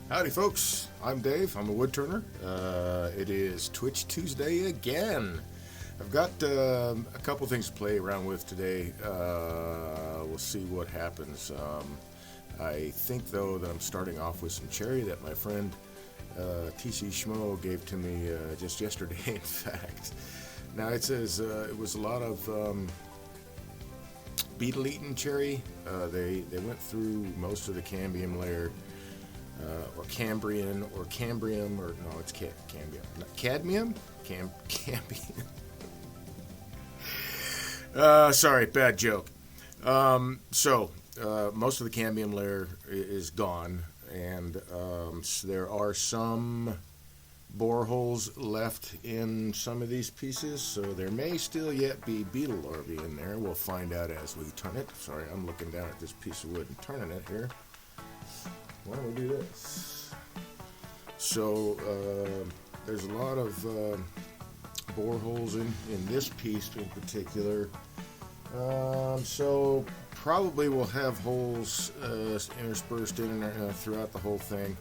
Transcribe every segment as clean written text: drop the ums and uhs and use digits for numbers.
Howdy, folks. I'm Dave. I'm a woodturner. It is Twitch Tuesday again. I've got a couple things to play around with today. We'll see what happens. I think, though, that I'm starting off with some cherry that my friend TC Schmo gave to me just yesterday, in fact. Now, it says it was a lot of beetle-eaten cherry. They went through most of the cambium layer. Or Cambrian, or Cambrium, or no, it's Cambium. Cadmium? Cambium. Sorry, bad joke. So most of the cambium layer is gone, and so there are some boreholes left in some of these pieces, so there may still yet be beetle larvae in there. We'll find out as we turn it. Sorry, I'm looking down at this piece of wood and turning it here. Why don't we do this? So there's a lot of boreholes in this piece in particular. So probably we'll have holes interspersed in and throughout the whole thing.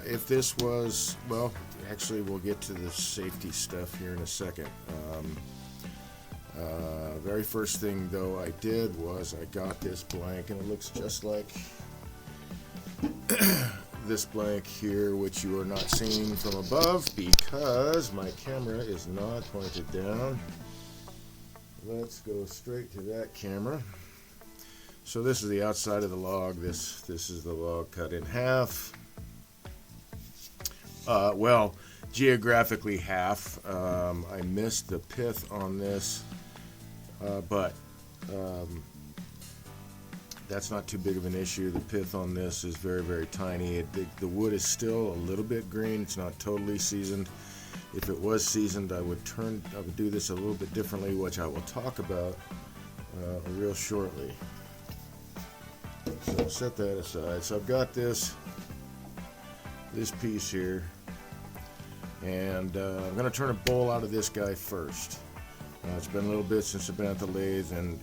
If this was, well, actually we'll get to the safety stuff here in a second. Very first thing though I did was I got this blank, and it looks just like this blank here, which you are not seeing from above because my camera is not pointed down. Let's go straight to that camera. So this is the outside of the log. This is the log cut in half. Well, geographically half. I missed the pith on this, but that's not too big of an issue. The pith on this is very, very tiny. The wood is still a little bit green. It's not totally seasoned. If it was seasoned, I would do this a little bit differently, which I will talk about real shortly. So set that aside. So I've got this piece here, and I'm going to turn a bowl out of this guy first. It's been a little bit since I've been at the lathe, and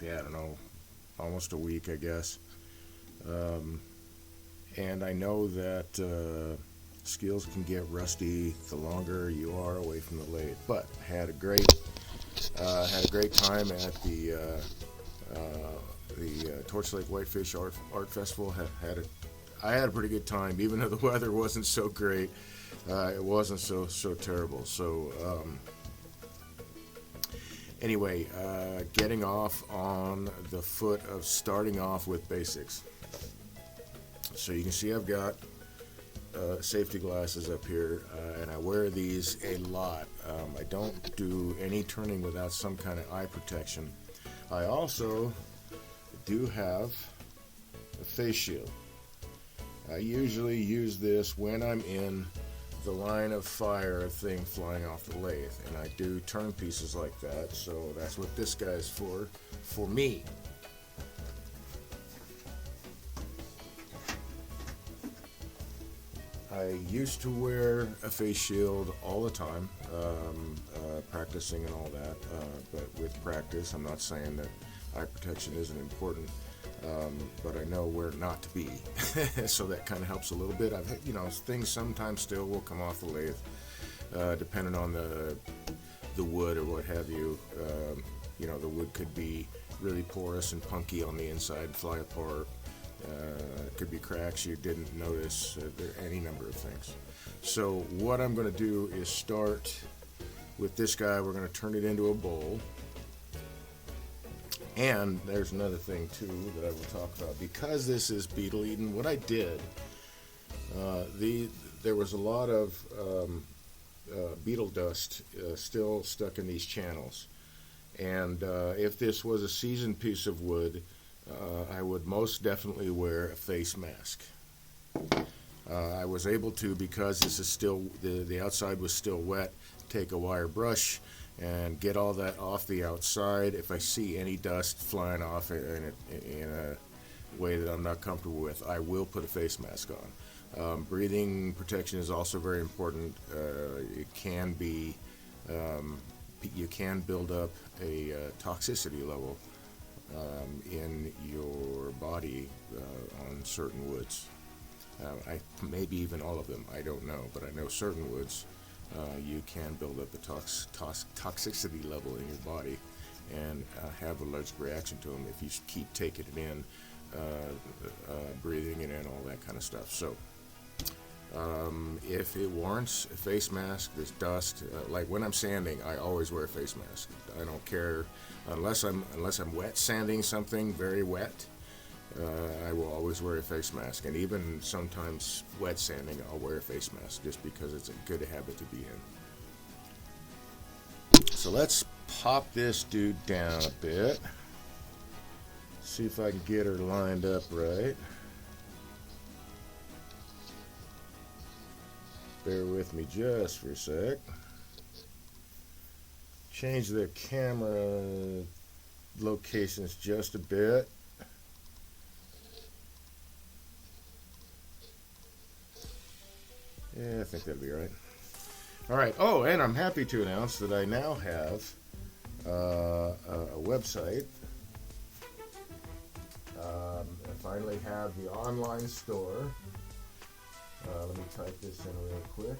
yeah, I don't know, almost a week, I guess. And I know that skills can get rusty the longer you are away from the lathe. But had a great time at the Torch Lake Whitefish Art Festival. I had a pretty good time, even though the weather wasn't so great. It wasn't so terrible. So. Anyway, getting off on the foot of starting off with basics. So you can see I've got safety glasses up here, and I wear these a lot. I don't do any turning without some kind of eye protection. I also do have a face shield. I usually use this when I'm in the line of fire thing flying off the lathe, and I do turn pieces like that, so that's what this guy is for me. I used to wear a face shield all the time, practicing and all that, but with practice, I'm not saying that eye protection isn't important, but I know where not to be, so that kind of helps a little bit. Things sometimes still will come off the lathe, depending on the wood or what have you. The wood could be really porous and punky on the inside, fly apart. It could be cracks you didn't notice. There are any number of things. So what I'm going to do is start with this guy. We're going to turn it into a bowl. And there's another thing too that I will talk about. Because this is beetle eaten, what I did, there was a lot of beetle dust still stuck in these channels. And if this was a seasoned piece of wood, I would most definitely wear a face mask. I was able to, because this is still, the outside was still wet, take a wire brush and get all that off the outside. If I see any dust flying off in a way that I'm not comfortable with, I will put a face mask on. Breathing protection is also very important. It can be, you can build up a toxicity level in your body on certain woods. Maybe even all of them. I don't know, but I know certain woods you can build up the toxicity level in your body and have allergic reaction to them if you keep taking it in, breathing it in, all that kind of stuff. So if it warrants a face mask, there's dust. Like when I'm sanding, I always wear a face mask. I don't care unless I'm wet sanding something very wet. I will always wear a face mask, and even sometimes wet sanding, I'll wear a face mask just because it's a good habit to be in. So let's pop this dude down a bit. See if I can get her lined up right. Bear with me just for a sec. Change the camera locations just a bit. Yeah, I think that'll be all right. All right. Oh, and I'm happy to announce that I now have a website. I finally have the online store. Let me type this in real quick.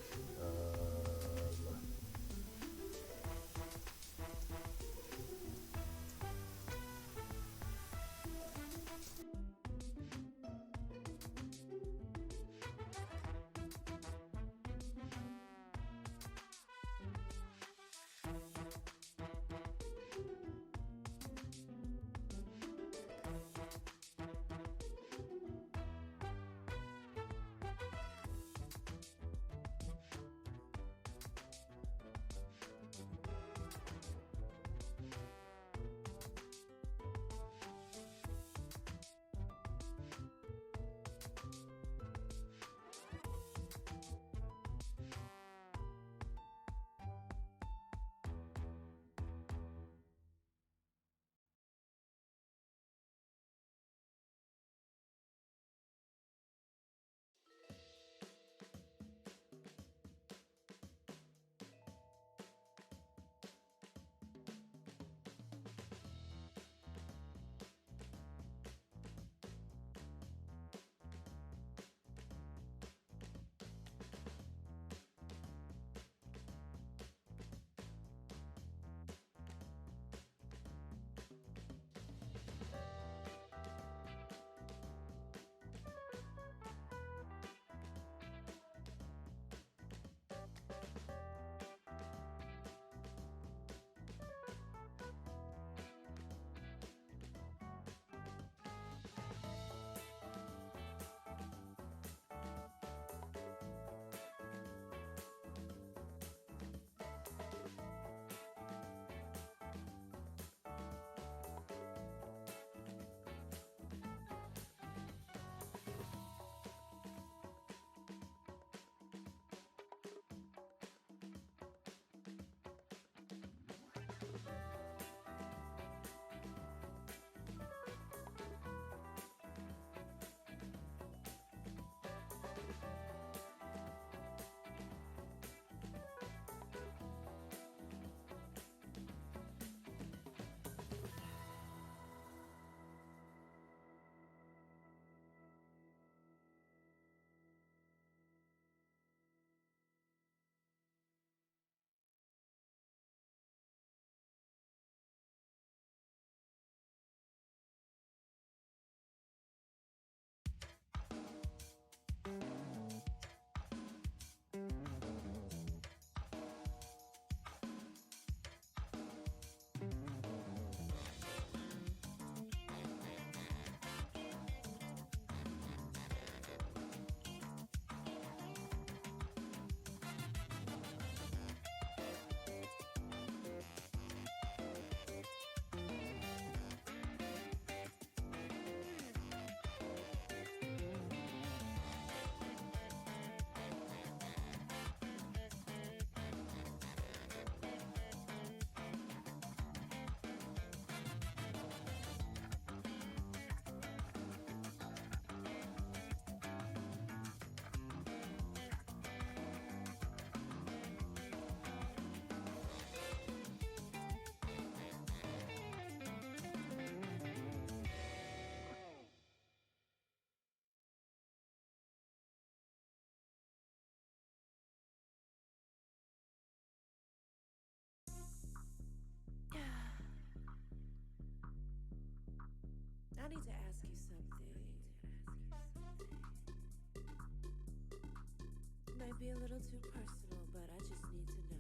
might be a little too personal, but I just need to know.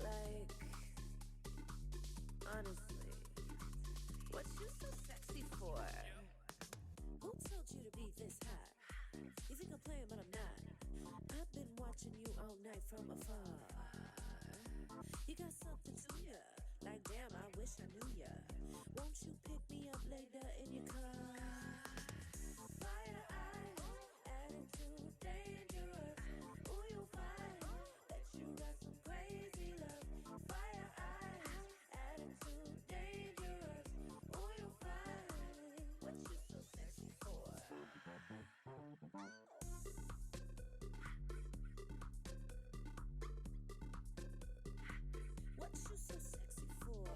Like, honestly, what you so sexy for? Who told you to be this hot? You think I'm playing, but I'm not. I've been watching you all night from afar. You got something to ya. Like, damn, I wish I knew ya. Won't you pick me up later in your car? Fire eyes, attitude dangerous. Ooh, you'll find that you got some crazy love. Fire eyes, attitude dangerous. Ooh, you'll find what you so sexy for. What you so sexy for?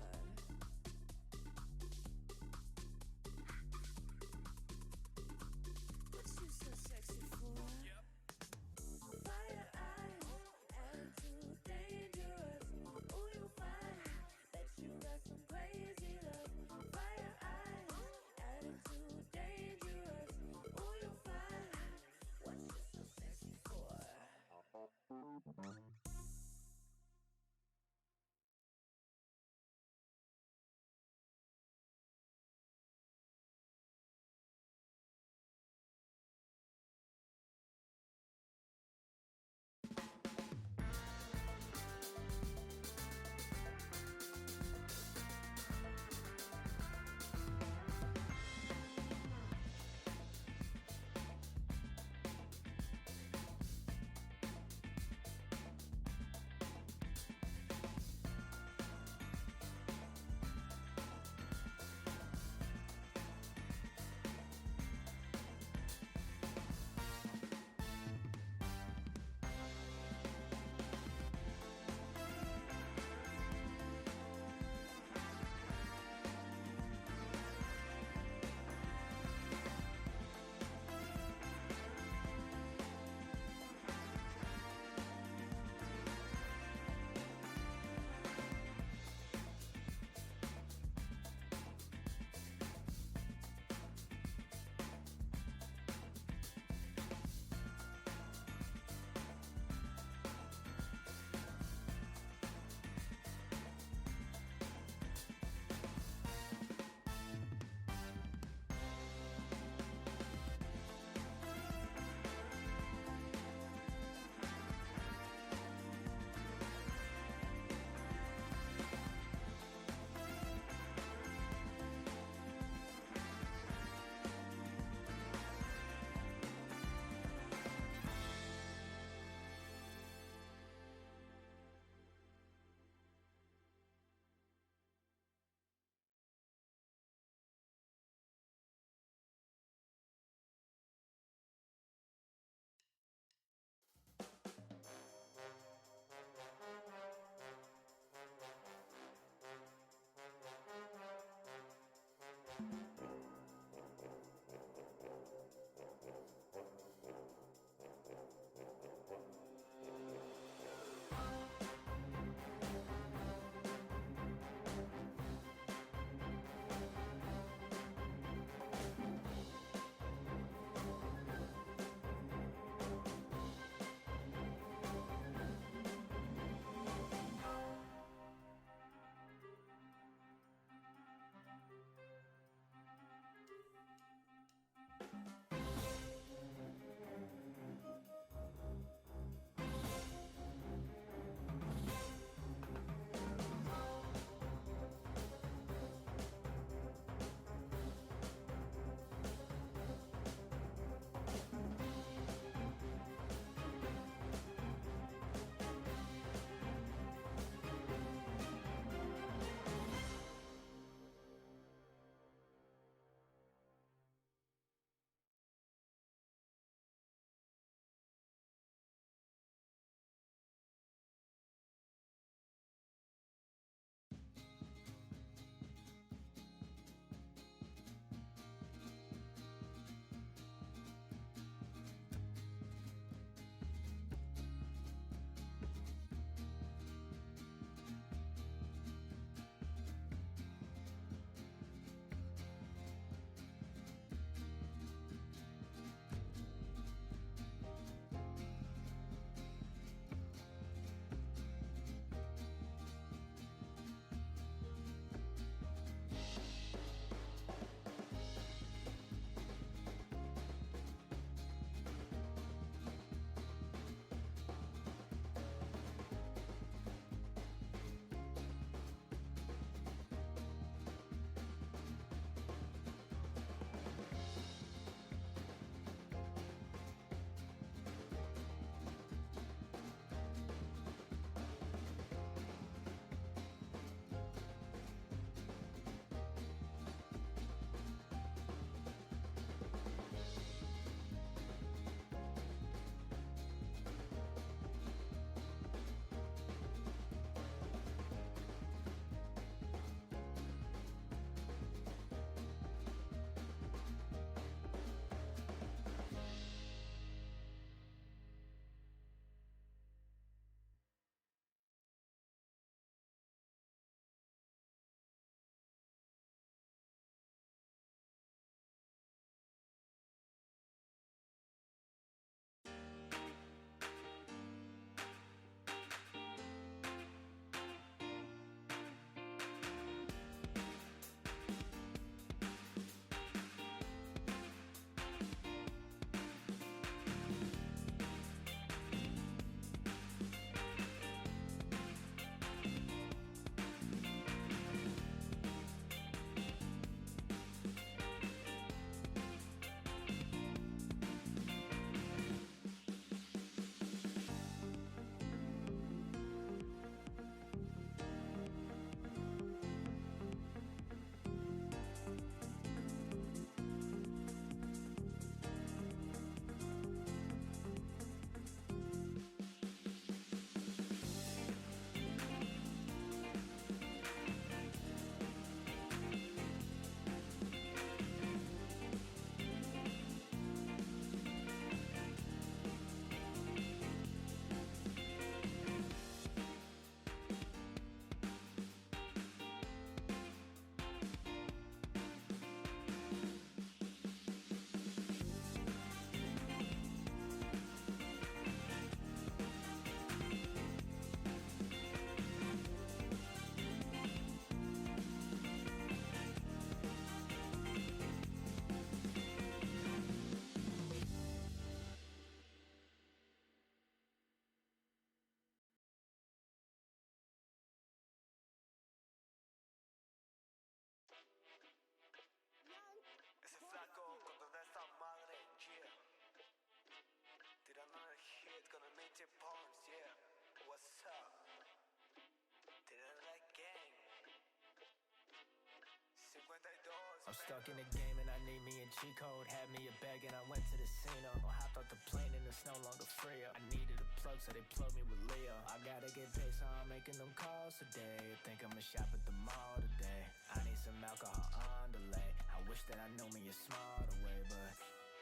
stuck in the game and I need me a cheat code. Had me a bag and I went to the casino. Hopped off the plane and it's no longer free. I needed a plug, so they plugged me with Leo. I gotta get paid, so I'm making them calls today. Think I'ma shop at the mall today. I need some alcohol on delay. I wish that I knew me a smarter way, but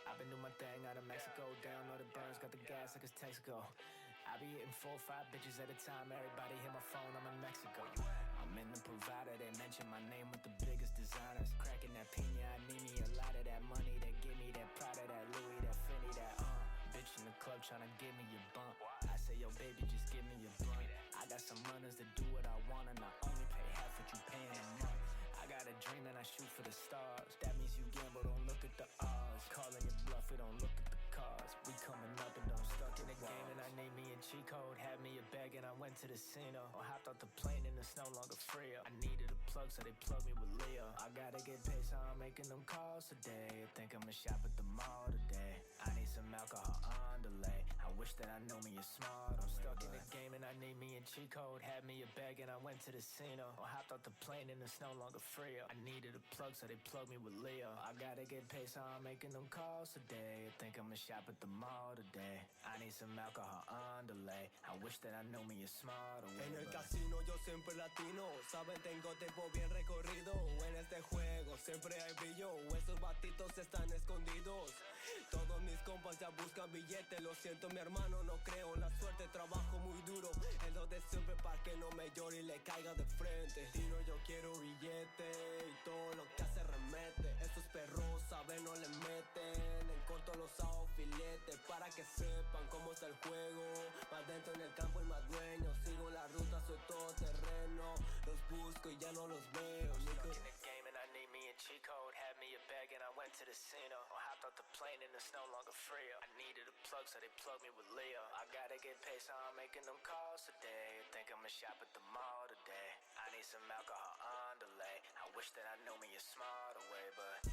I've been doing my thing out of Mexico. Down all the burns, got the gas like it's Texaco. I be hitting 4 or 5 bitches at a time. Everybody hit my phone, I'm in Mexico. I'm in the provider, they mention my name with the biggest designers. Cracking that pina, I need me a lot of that money. That give me that Prada, that Louis, that Fendi, that bitch in the club tryna give me a bump. I say, yo baby, just give me a blunt. I got some runners that do what I want and I only pay half what you paying a month. I got a dream and I shoot for the stars. That means you gamble, don't look at the odds. Calling your bluff, we don't look at the cards. We coming up and don't stuck in the game and I need me a cheat code. Had me a bag and I went to the casino. Or hopped off the plane and it's no longer free. I needed a plug, so they plugged me with Leo. I gotta get paid, so I'm making them calls today. Think I'ma shop at the mall today. I need some alcohol on delay. I wish that I knew me a smart. I'm stuck in the game and I need me a cheat code. Had me a bag and I went to the casino. Or hopped off the plane and it's no longer free. I needed a plug, so they plugged me with Leo. I gotta get paid, so I'm making them calls today. Think I'ma shop at the mall today. I need some alcohol on delay. I wish that I knew me a smarter way. En el casino yo siempre latino. Saben, tengo tiempo bien recorrido. En este juego siempre hay brillo. Esos batitos están escondidos. Todos mis compas ya buscan billetes. Lo siento mi hermano, no creo en la suerte. Trabajo muy duro, es lo de siempre para que no me llore y le caiga de frente. Tino, yo quiero billete y todo lo que hace remete. Estos perros saben, no le meten. En corto los hago filetes para que sepan cómo está el juego. Más dentro en el campo y más dueño. Sigo la ruta, soy todo terreno. Los busco y ya no los veo. Stuck in the game and I need me a cheat code. Had me a bag and I went to the casino. Or hopped off the plane and it's no longer free. I needed a plug, so they plugged me with Leo. I gotta get paid, so I'm making them calls today. Think I'ma shop at the mall today. I need some alcohol on delay. I wish that I knew me a smarter way, but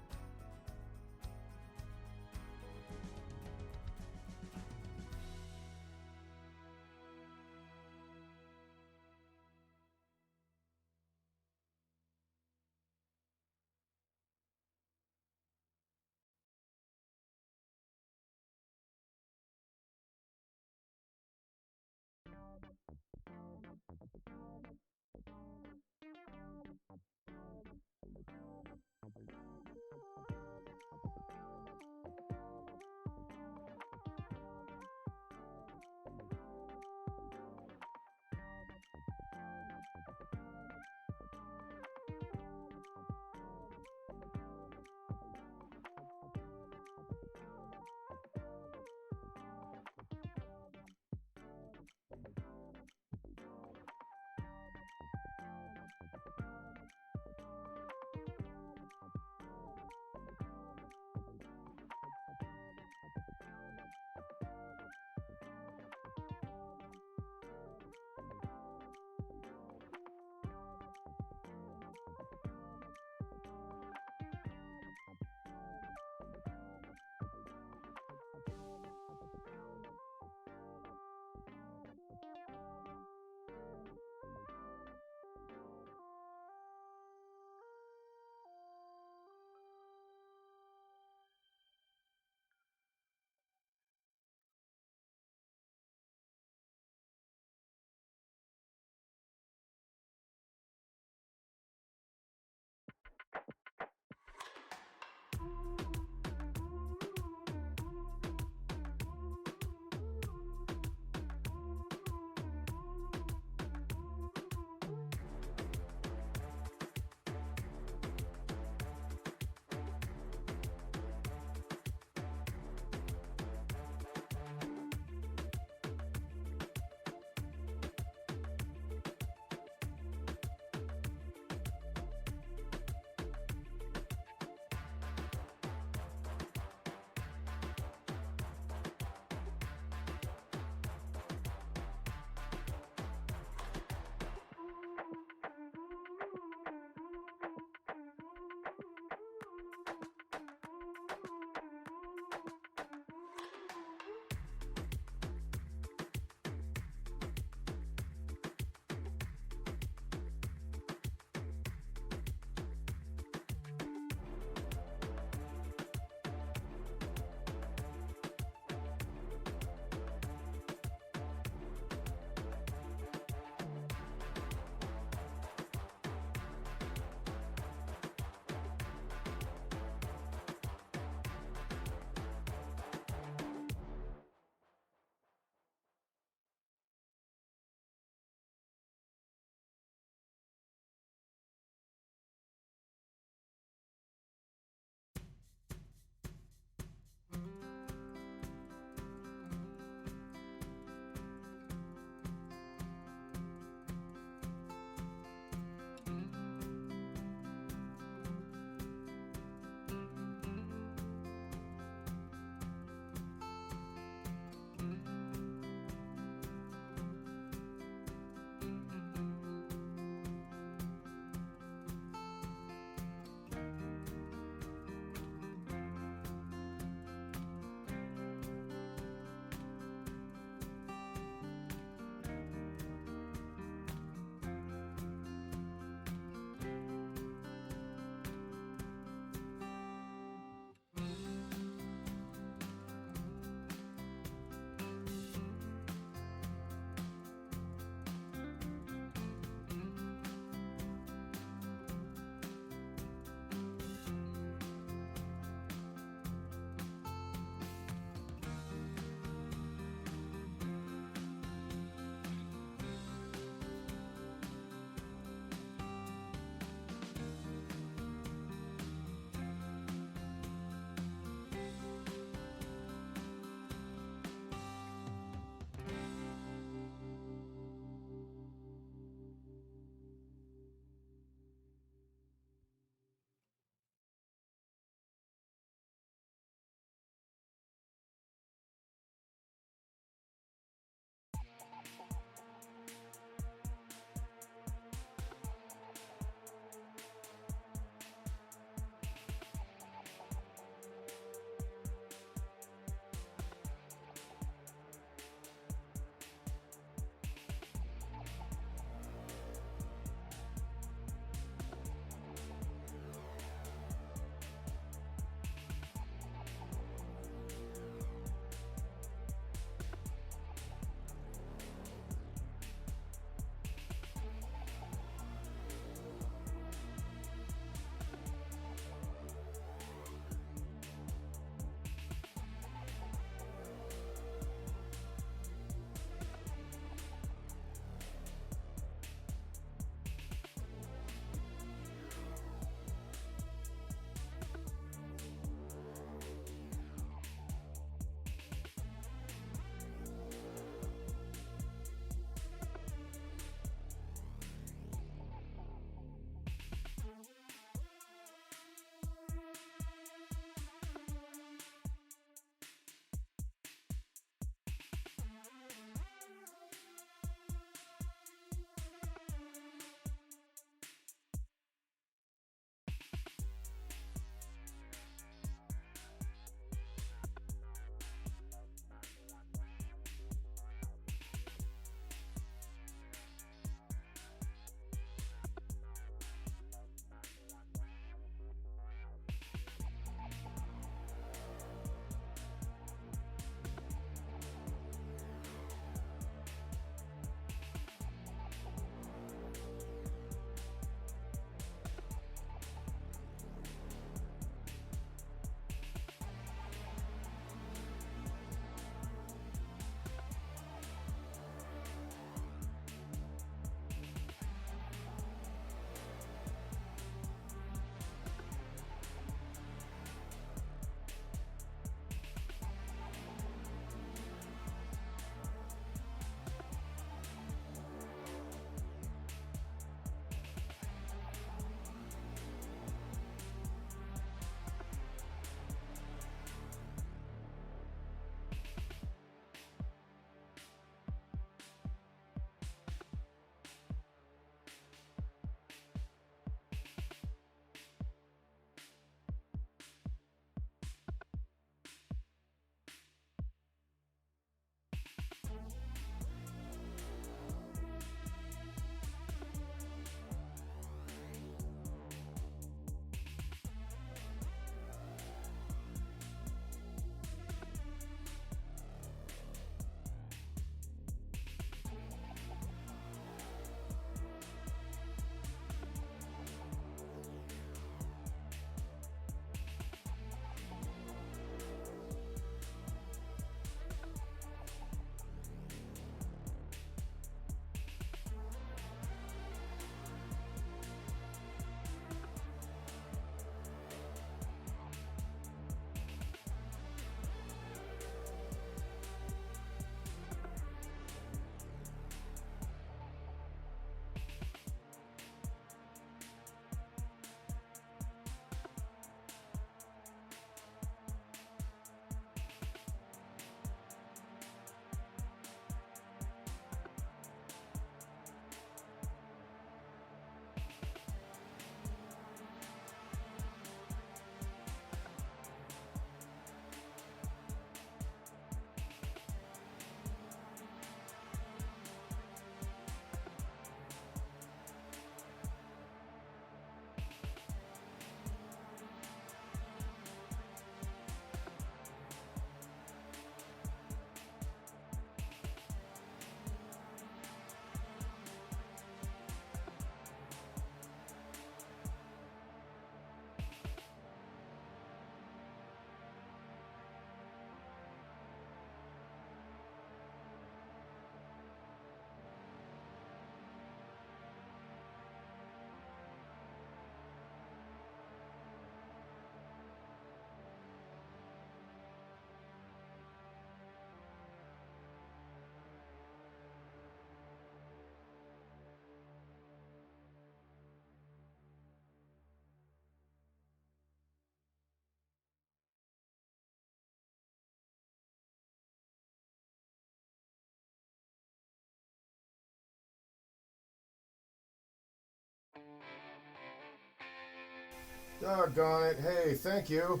Doggone it. Hey, thank you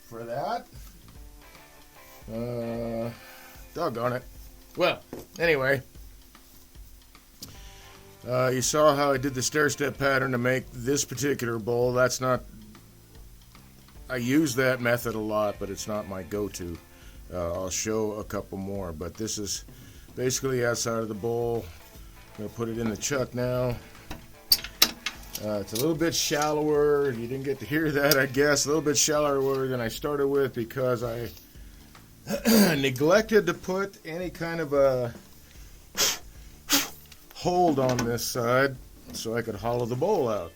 for that. Doggone it. Well, anyway. You saw how I did the stair-step pattern to make this particular bowl. That's not... I use that method a lot, but it's not my go-to. I'll show a couple more, but this is basically outside of the bowl. I'm going to put it in the chuck now. It's a little bit shallower. You didn't get to hear that, I guess. A little bit shallower than I started with because I neglected to put any kind of a hold on this side so I could hollow the bowl out.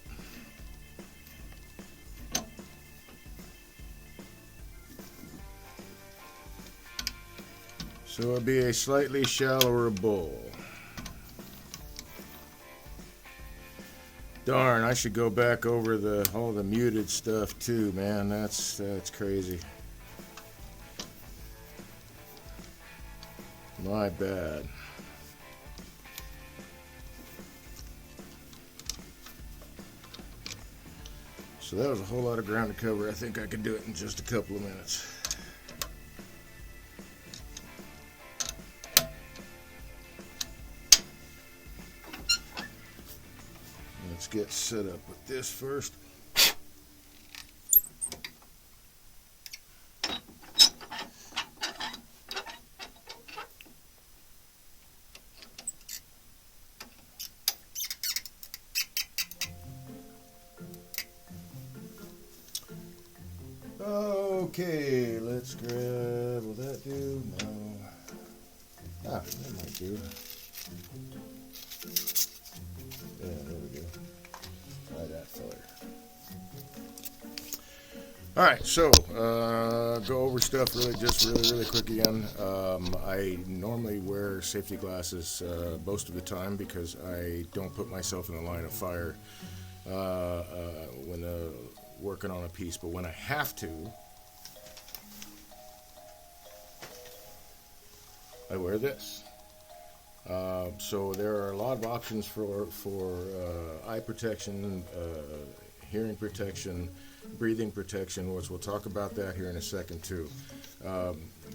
So it'll be a slightly shallower bowl. Darn, I should go back over all the muted stuff too, man. That's crazy. My bad. So that was a whole lot of ground to cover. I think I could do it in just a couple of minutes. Let's get set up with this first. Okay, let's grab, will that do? No. Ah, that might do. Yeah, there we go. Try that filler. Alright, so, go over stuff really quick again. I normally wear safety glasses most of the time because I don't put myself in the line of fire when working on a piece, but when I have to, I wear this. So there are a lot of options for eye protection, hearing protection, breathing protection, which we'll talk about that here in a second too.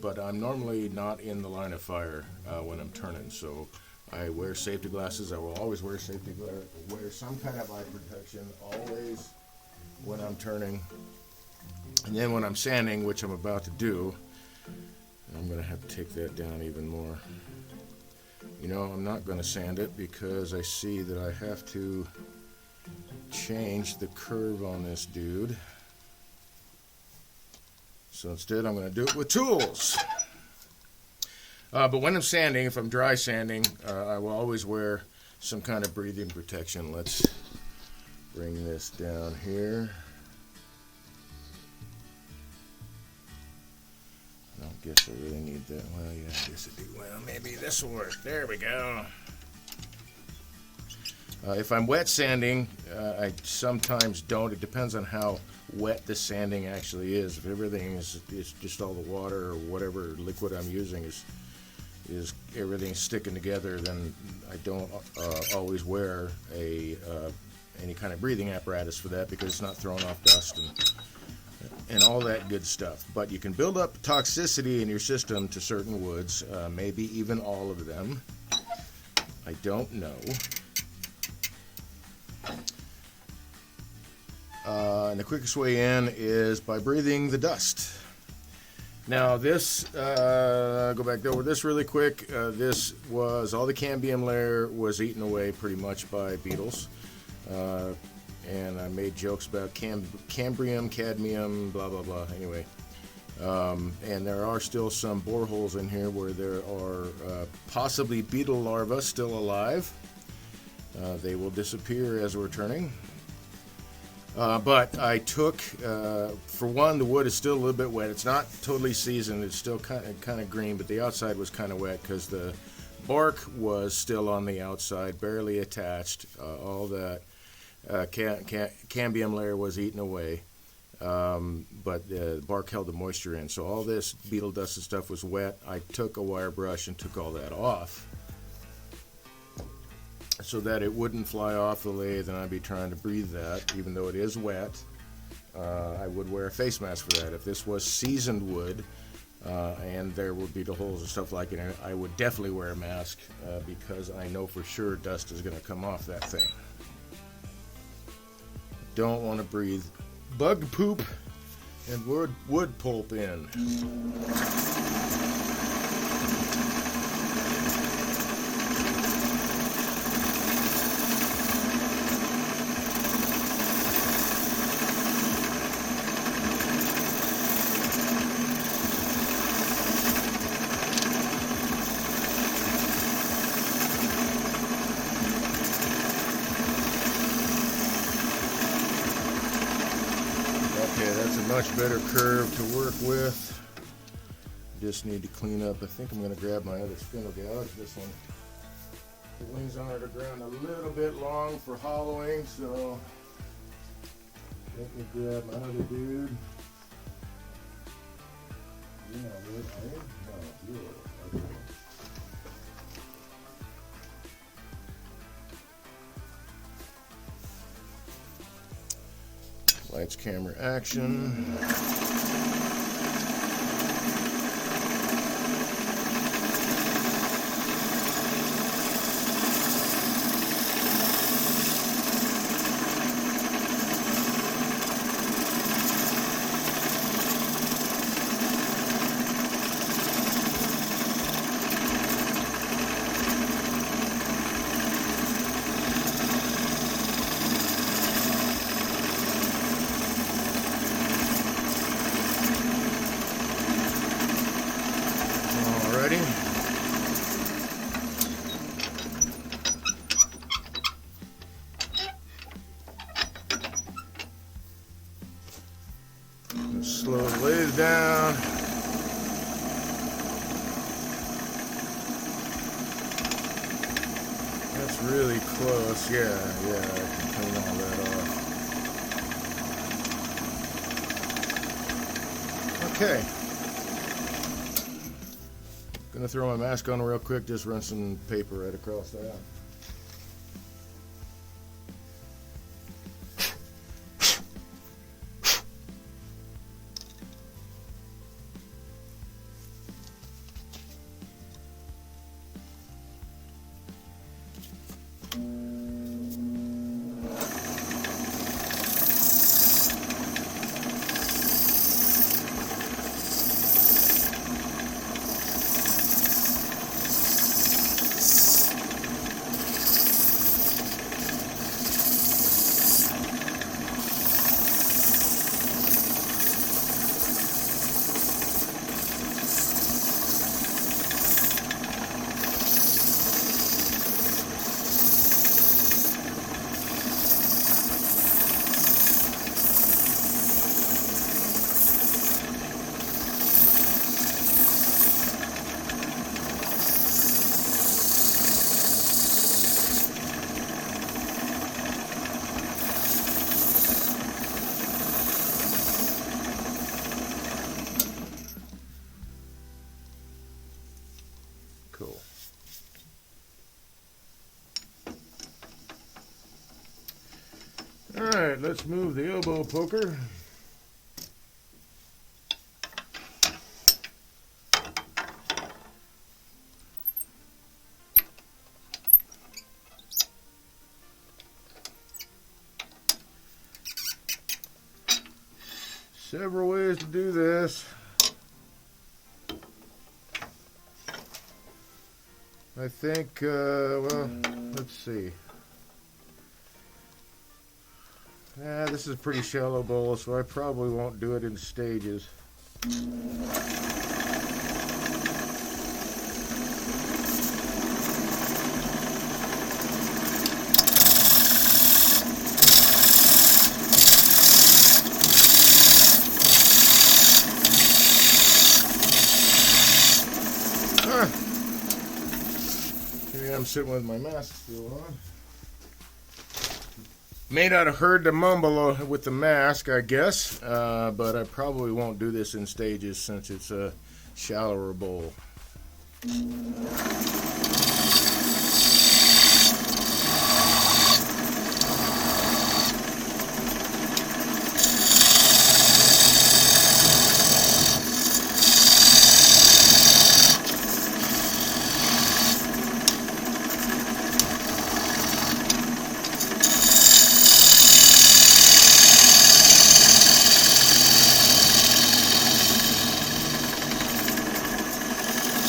But I'm normally not in the line of fire when I'm turning, so I wear safety glasses. I will always wear safety glasses, wear some kind of eye protection, always when I'm turning. And then when I'm sanding, which I'm about to do, I'm going to have to take that down even more. You know, I'm not going to sand it because I see that I have to change the curve on this dude. So instead I'm going to do it with tools. But when I'm sanding, if I'm dry sanding, I will always wear some kind of breathing protection. Let's bring this down here. I don't guess I really need that. Well, yeah, I guess I do. Well, maybe this will work. There we go. If I'm wet sanding, I sometimes don't. It depends on how wet the sanding actually is. If everything is just all the water or whatever liquid I'm using is everything sticking together, then I don't always wear any kind of breathing apparatus for that because it's not throwing off dust and all that good stuff. But you can build up toxicity in your system to certain woods, maybe even all of them. I don't know. And the quickest way in is by breathing the dust. Now this, go back over this really quick. This was, all the cambium layer was eaten away pretty much by beetles. And I made jokes about cambrium, cadmium, blah, blah, blah. Anyway, and there are still some boreholes in here where there are possibly beetle larvae still alive. They will disappear as we're turning. But I took, for one, the wood is still a little bit wet. It's not totally seasoned. It's still kind of green, but the outside was kind of wet because the bark was still on the outside, barely attached. All that cambium layer was eaten away, but the bark held the moisture in. So all this beetle dust and stuff was wet. I took a wire brush and took all that off, so that it wouldn't fly off the lathe and I'd be trying to breathe that, even though it is wet. I would wear a face mask for that. If this was seasoned wood, and there would be the holes and stuff like it, I would definitely wear a mask because I know for sure dust is going to come off that thing. Don't want to breathe bug poop and wood pulp in. Okay, that's a much better curve to work with. Just need to clean up. I think I'm going to grab my other spindle gouge. This one, the wings on the ground a little bit long for hollowing, so let me grab my other dude. You're not wood, are you? No, you're wood. Okay. Lights, camera, action. Alrighty. Slow the lathe down. That's really close. Yeah, I can clean all that off. Okay. Gonna throw my mask on real quick, just run some paper right across that. Cool. All right, let's move the elbow poker. Several ways to do this. I think, well, let's see. This is a pretty shallow bowl, so I probably won't do it in stages. I'm sitting with my mask still on. May not have heard the mumble with the mask, I guess, but I probably won't do this in stages since it's a shallower bowl.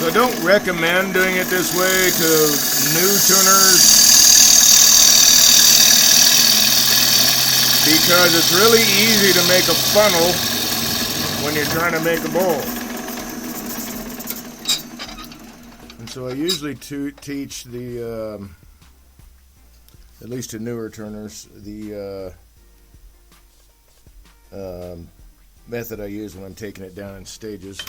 So I don't recommend doing it this way to new tuners because it's really easy to make a funnel when you're trying to make a bowl. And so I usually teach the, at least to newer tuners, the method I use when I'm taking it down in stages.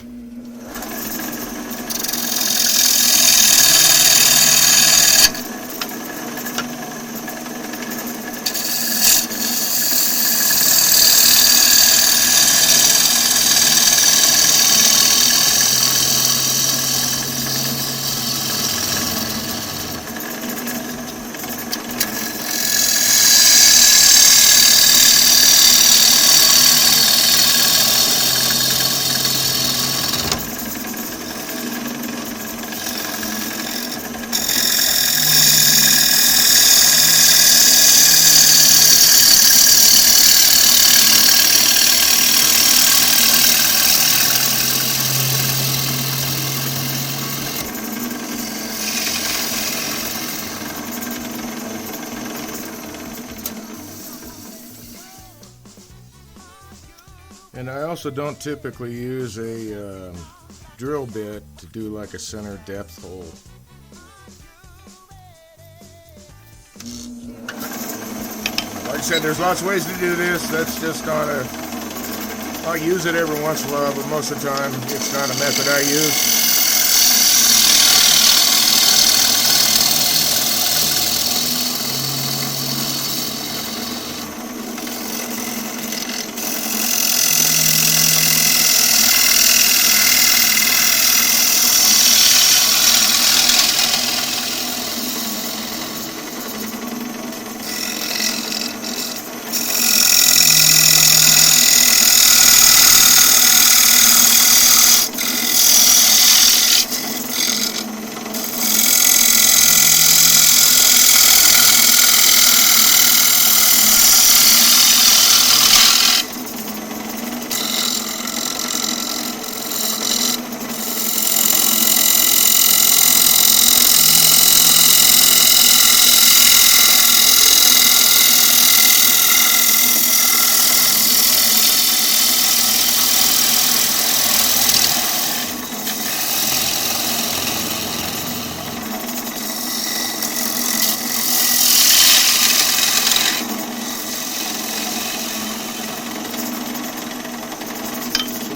And I also don't typically use a drill bit to do like a center depth hole. Like I said, there's lots of ways to do this. That's just not I'll use it every once in a while, but most of the time it's not a method I use.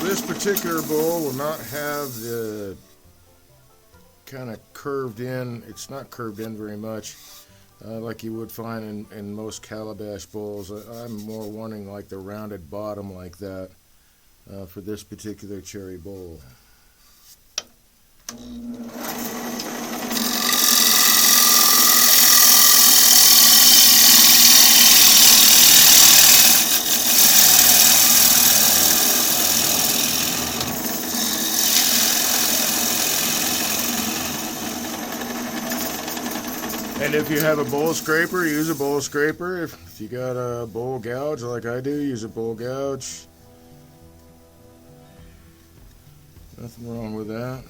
This particular bowl will not have the kind of curved in, it's not curved in very much like you would find in most calabash bowls. I'm more wanting like the rounded bottom like that for this particular cherry bowl. And if you have a bowl scraper, use a bowl scraper. If you got a bowl gouge like I do, use a bowl gouge. Nothing wrong with that.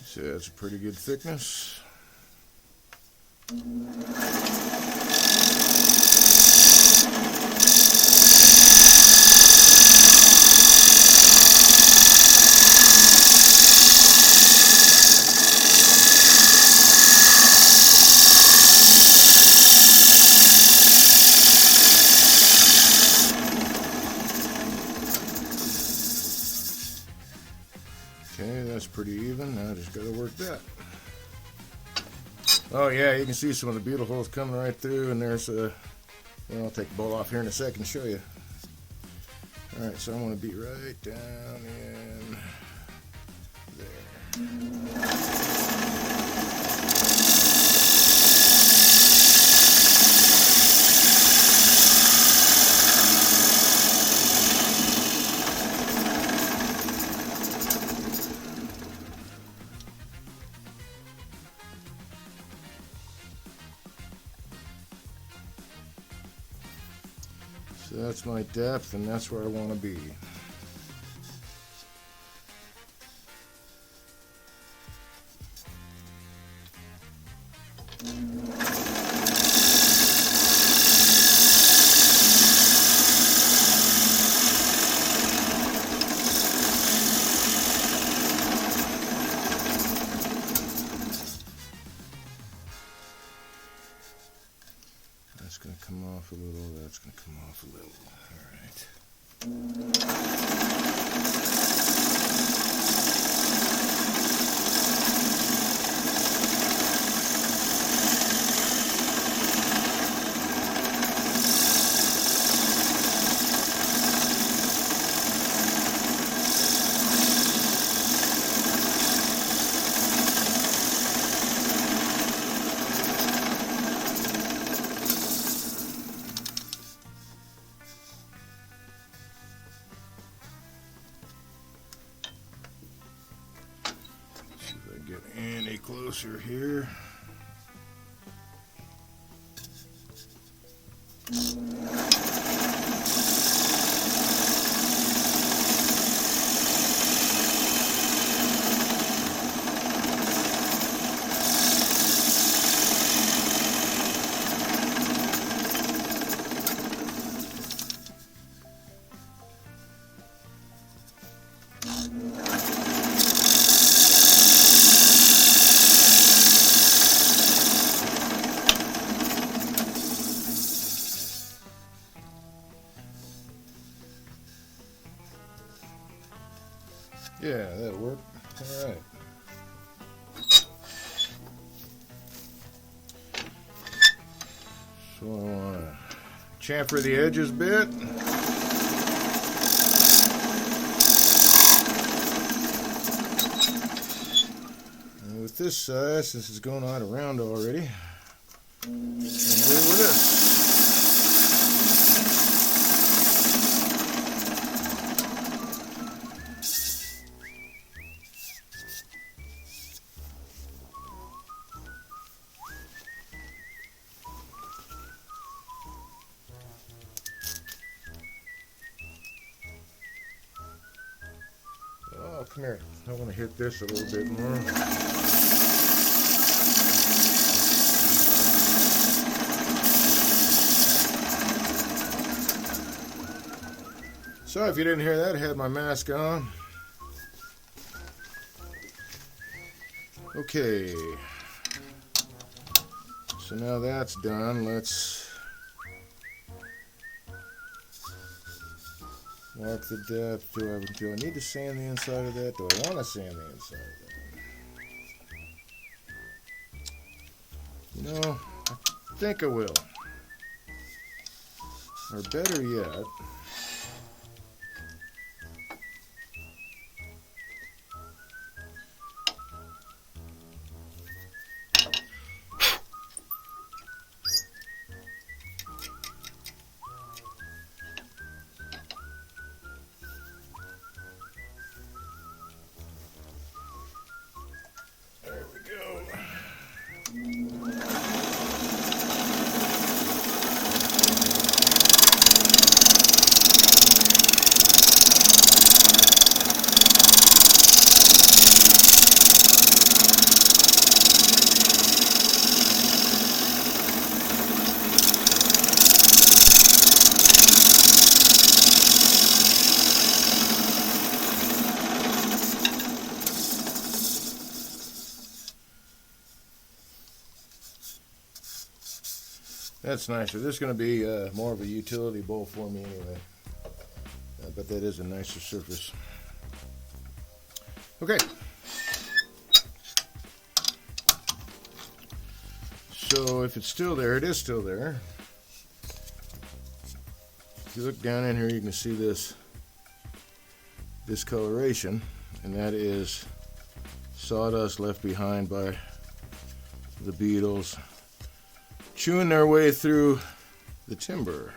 See, that's a pretty good thickness. pretty even. Now I just got to work that. Oh yeah, you can see some of the beetle holes coming right through, and there's a. Well, I'll take the bowl off here in a second and show you. All right, so I want to be right down in there. So that's my depth, and that's where I want to be. That's going to come off a little, that's going to come off a little. All right. See if I get any closer here. Yeah, that'll work. All right. So I want to chamfer the edges a bit. And with this size, since it's going on around already, I'll do it with this. Oh, come here. I want to hit this a little bit more. Sorry if you didn't hear that, I had my mask on. Okay. So now that's done, let's mark the depth. Do I need to sand the inside of that? Do I want to sand the inside of that? You know, I think I will. Or better yet, there we go. That's nicer. This is going to be more of a utility bowl for me anyway. But that is a nicer surface. Okay. So if it's still there, it is still there. If you look down in here, you can see this discoloration, and that is sawdust left behind by the beetles chewing their way through the timber.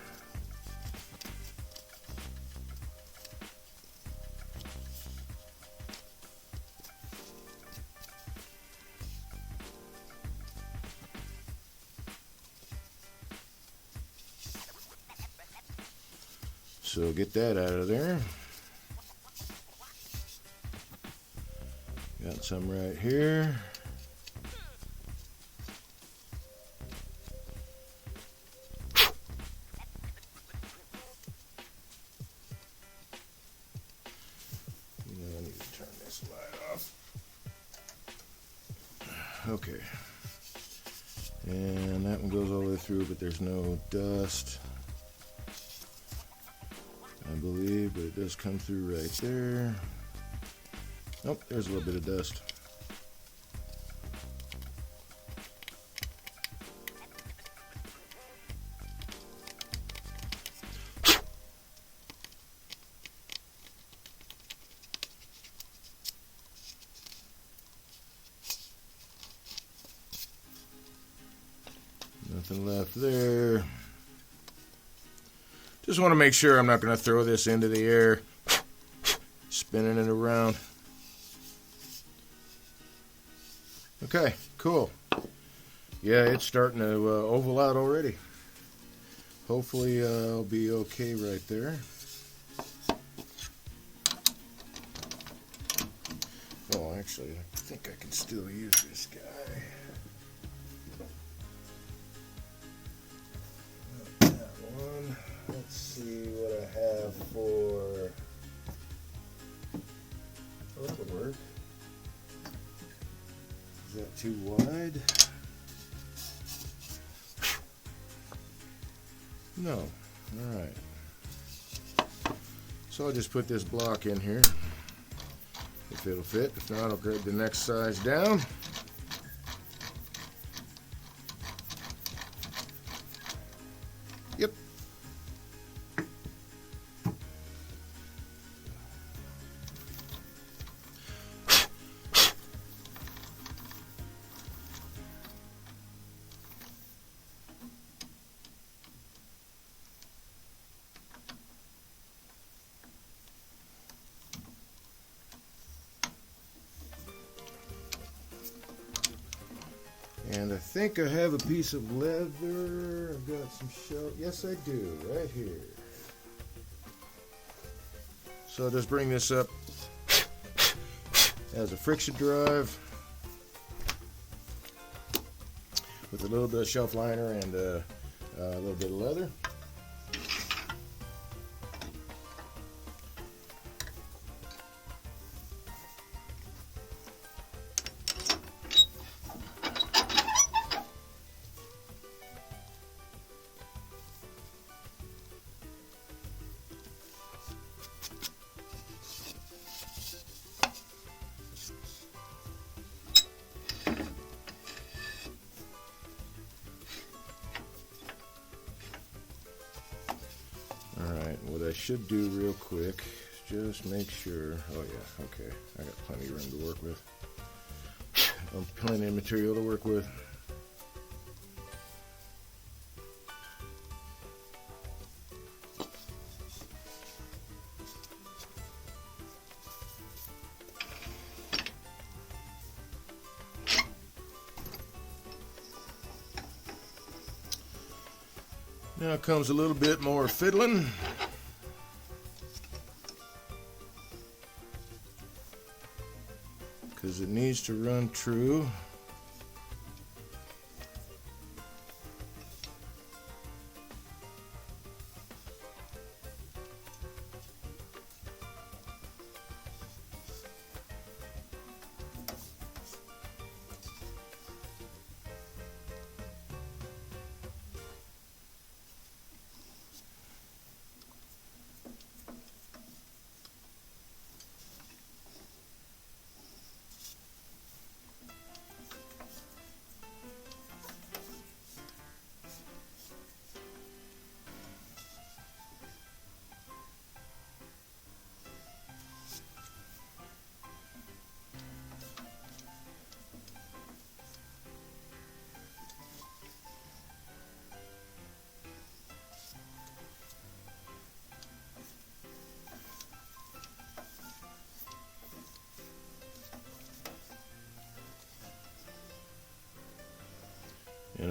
So get that out of there. Got some right here. I need to turn this light off. Okay. And that one goes all the way through, but there's no dust, I believe, but it does come through right there. Nope, there's a little bit of dust. Nothing left there. Just want to make sure I'm not going to throw this into the air, spinning it around. Okay, cool. Yeah, it's starting to oval out already. Hopefully I'll be okay right there. Oh, actually, I think I can still use this guy. Not that one. Let's see what I have for... Oh, that would work. Is that too wide? No. Alright. So I'll just put this block in here. If it'll fit. If not, I'll grab the next size down. Yep. And I think I have a piece of leather. I've got some shell. Yes, I do, right here. So I'll just bring this up as a friction drive with a little bit of shelf liner and a little bit of leather. Alright, what I should do real quick is just make sure, oh yeah, okay, I got plenty of room to work with. Plenty of material to work with. Now comes a little bit more fiddling. Because it needs to run true.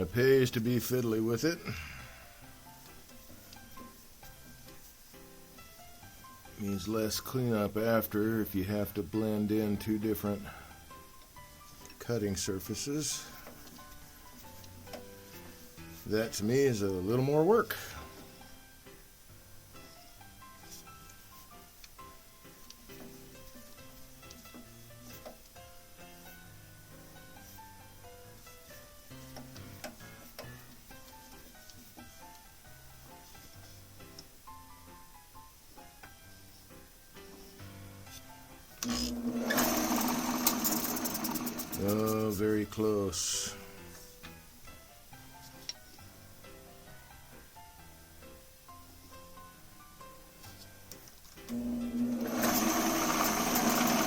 Kind of pays to be fiddly with it. Means less cleanup after if you have to blend in two different cutting surfaces. That to me is a little more work. Oh, very close.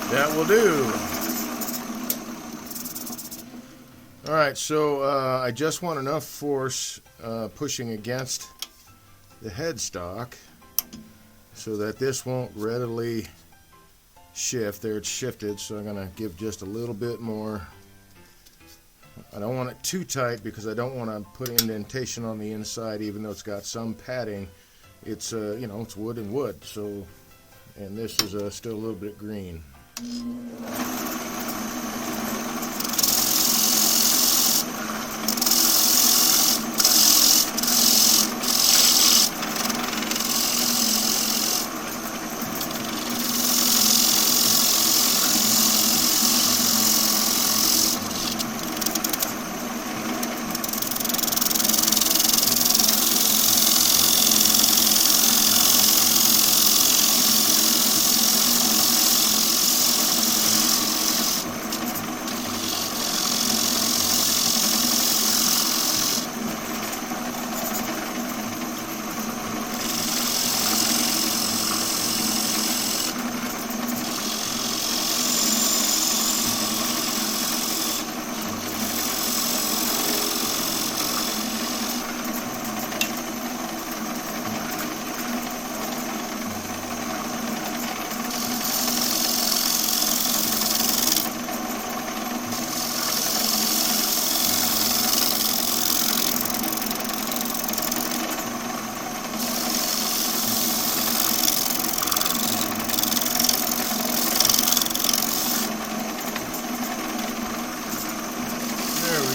That will do. All right, so I just want enough force pushing against the headstock so that this won't readily shift. There, it's shifted, so I'm going to give just a little bit more. I don't want it too tight because I don't want to put indentation on the inside, even though it's got some padding. It's you know, it's wood and wood. So, and this is still a little bit green.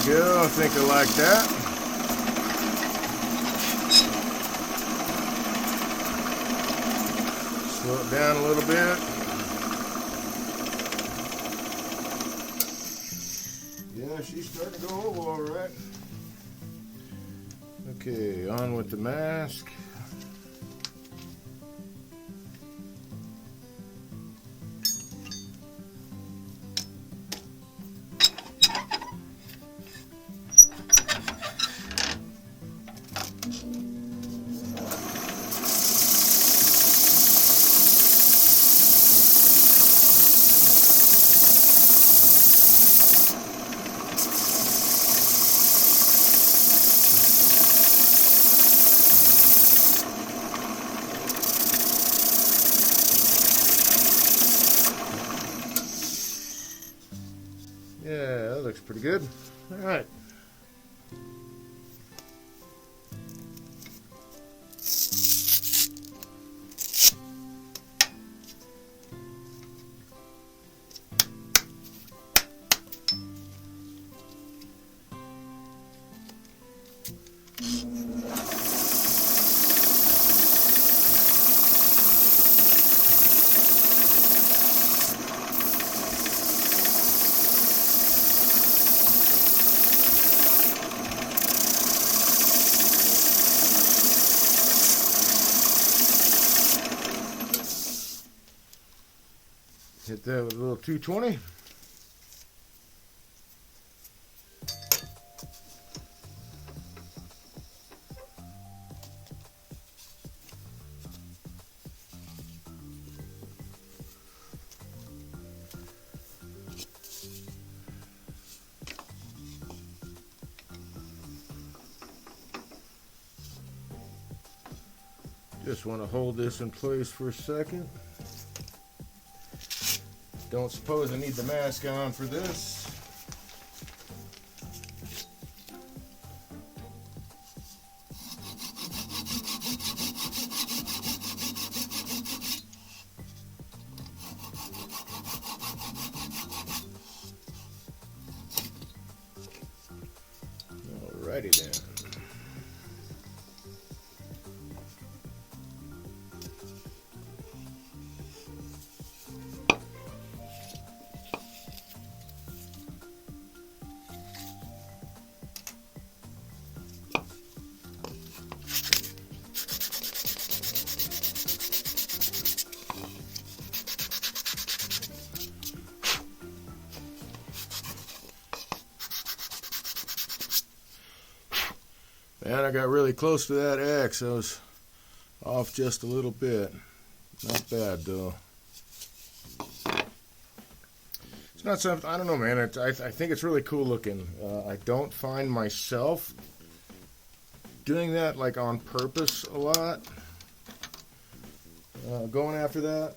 Go. I think I like that. Slow it down a little bit. Yeah, she's starting to go over all right. Okay, on with the mask. Yeah, that looks pretty good. All right. Hit that with a little 220. Just want to hold this in place for a second. Don't suppose I need the mask on for this. Alrighty then. And I got really close to that X. I was off just a little bit. Not bad though. It's not something, I don't know, man. I think it's really cool looking. I don't find myself doing that like on purpose a lot. Going after that.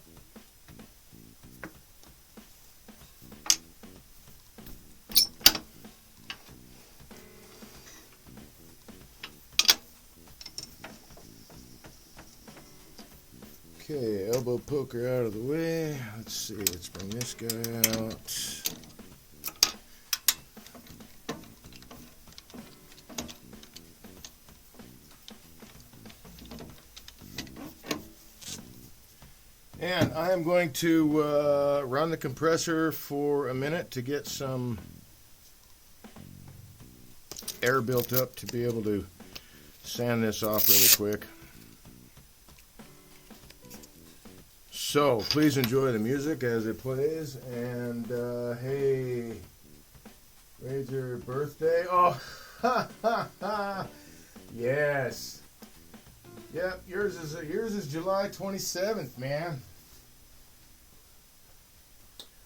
Okay, elbow poker out of the way. Let's see, let's bring this guy out. And I am going to run the compressor for a minute to get some air built up to be able to sand this off really quick. So, please enjoy the music as it plays, and hey, when's your birthday? Oh, ha, ha, ha, yes. Yep, yours is July 27th, man.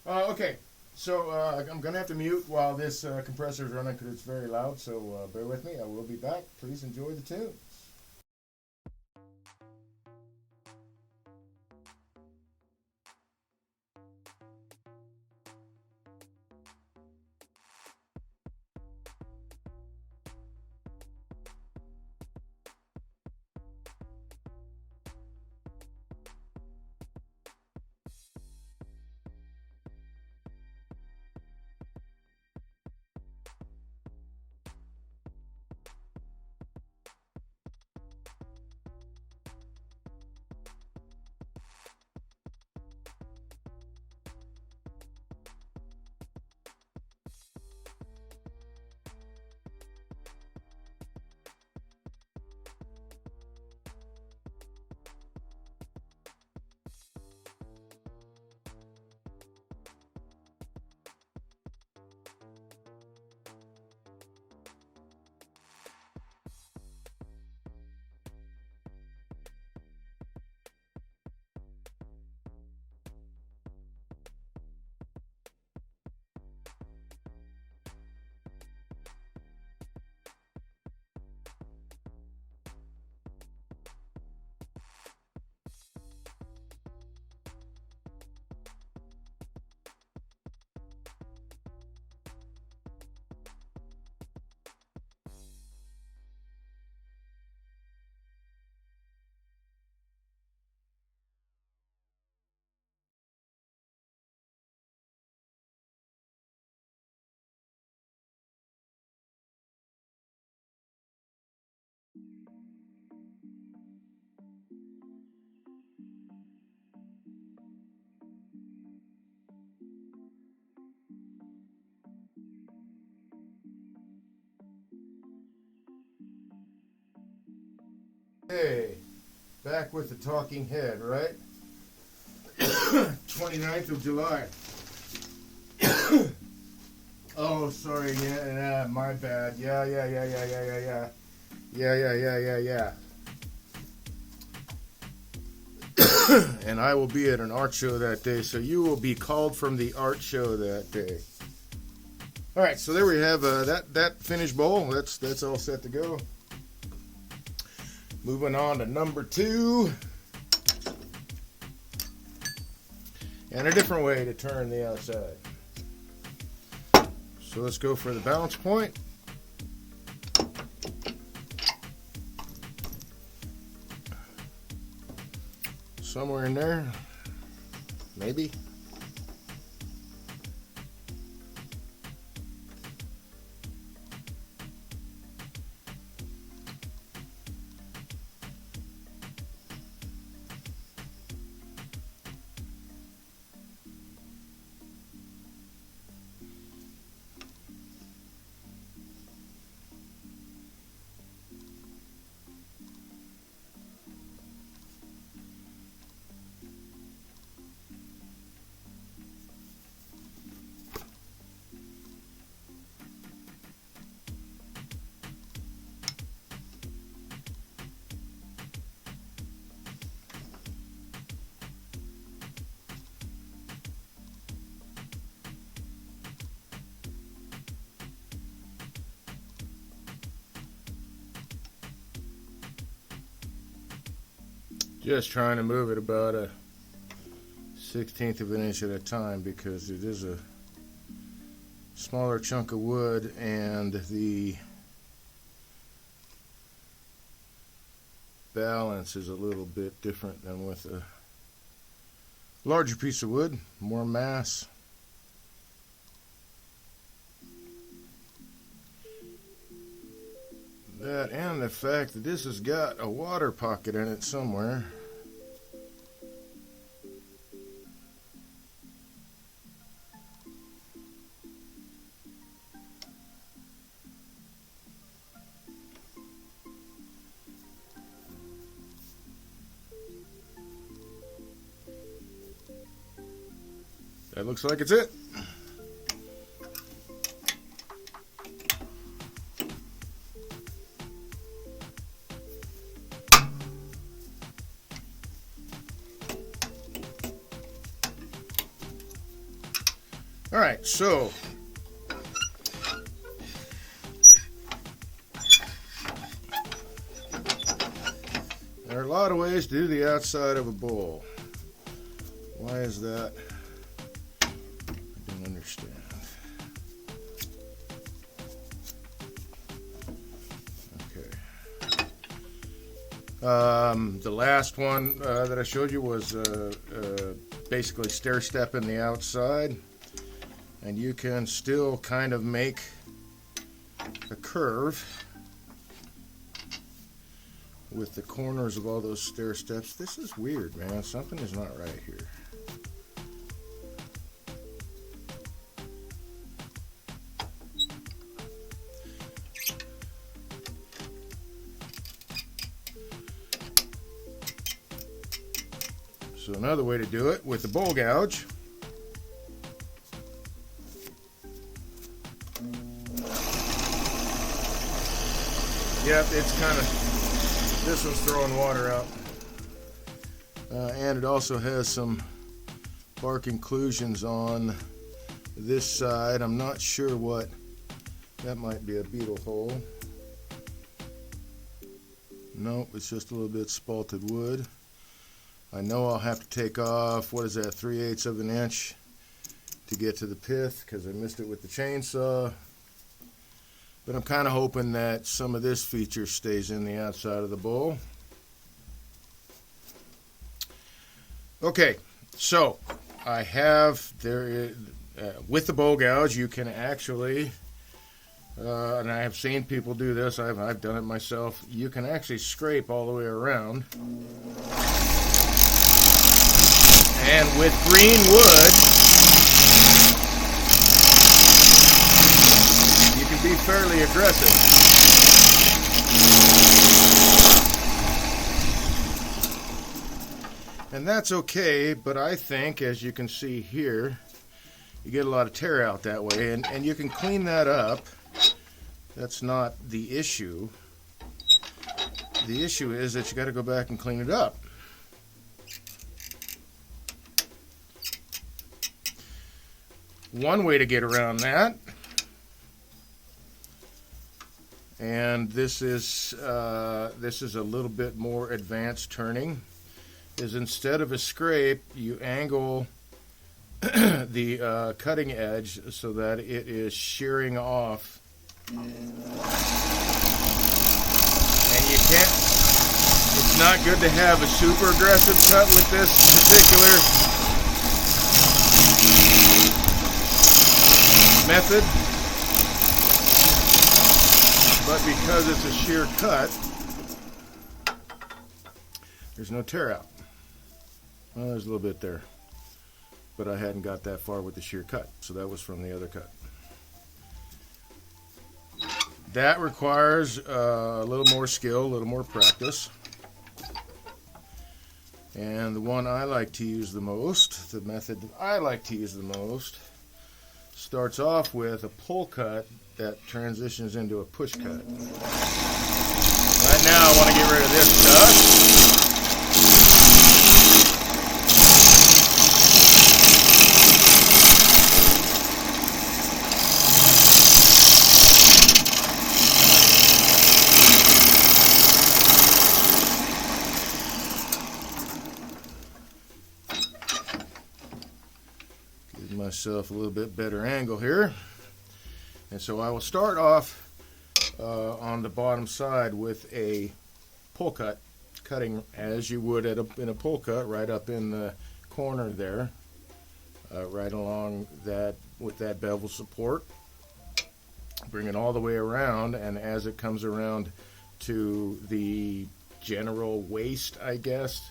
Okay, so I'm going to have to mute while this compressor is running because it's very loud, so bear with me. I will be back. Please enjoy the tunes. Hey, back with the talking head, right? 29th of July. Oh, sorry, yeah, my bad. Yeah. And I will be at an art show that day, so you will be called from the art show that day. All right, so there we have that finished bowl. That's all set to go. Moving on to number 2. And a different way to turn the outside. So let's go for the balance point. Somewhere in there, maybe. Just trying to move it about a 1/16 of an inch at a time because it is a smaller chunk of wood and the balance is a little bit different than with a larger piece of wood, more mass. That and the fact that this has got a water pocket in it somewhere. That looks like it's it. All right, so there are a lot of ways to do the outside of a bowl. Why is that? I don't understand. Okay. The last one that I showed you was basically stair stepping the outside. And you can still kind of make a curve with the corners of all those stair steps. This is weird, man. Something is not right here. So another way to do it with the bowl gouge. Yep, it's kind of, this one's throwing water out. And it also has some bark inclusions on this side. I'm not sure what, that might be a beetle hole. Nope, it's just a little bit spalted wood. I know I'll have to take off, what is that, 3/8 of an inch to get to the pith because I missed it with the chainsaw. But I'm kind of hoping that some of this feature stays in the outside of the bowl. Okay, so I have there with the bowl gouge you can actually, and I have seen people do this. I've done it myself. You can actually scrape all the way around, and with green wood, be fairly aggressive. And that's okay, but I think, as you can see here, you get a lot of tear out that way, and you can clean that up. That's not the issue. The issue is that you got to go back and clean it up. One way to get around that, and this is a little bit more advanced turning, is instead of a scrape, you angle the cutting edge so that it is shearing off. And you can't, it's not good to have a super aggressive cut with this particular method. But because it's a shear cut, there's no tear out. Well, there's a little bit there, but I hadn't got that far with the shear cut, so that was from the other cut. That requires a little more skill, a little more practice. And the one I like to use the most, the method that I like to use the most, starts off with a pull cut that transitions into a push cut. Right now I want to get rid of this cut. myself a little bit better angle here. And so I will start off on the bottom side with a pull cut, cutting as you would in a pull cut, right up in the corner there, right along that with that bevel support. Bring it all the way around, and as it comes around to the general waist, I guess,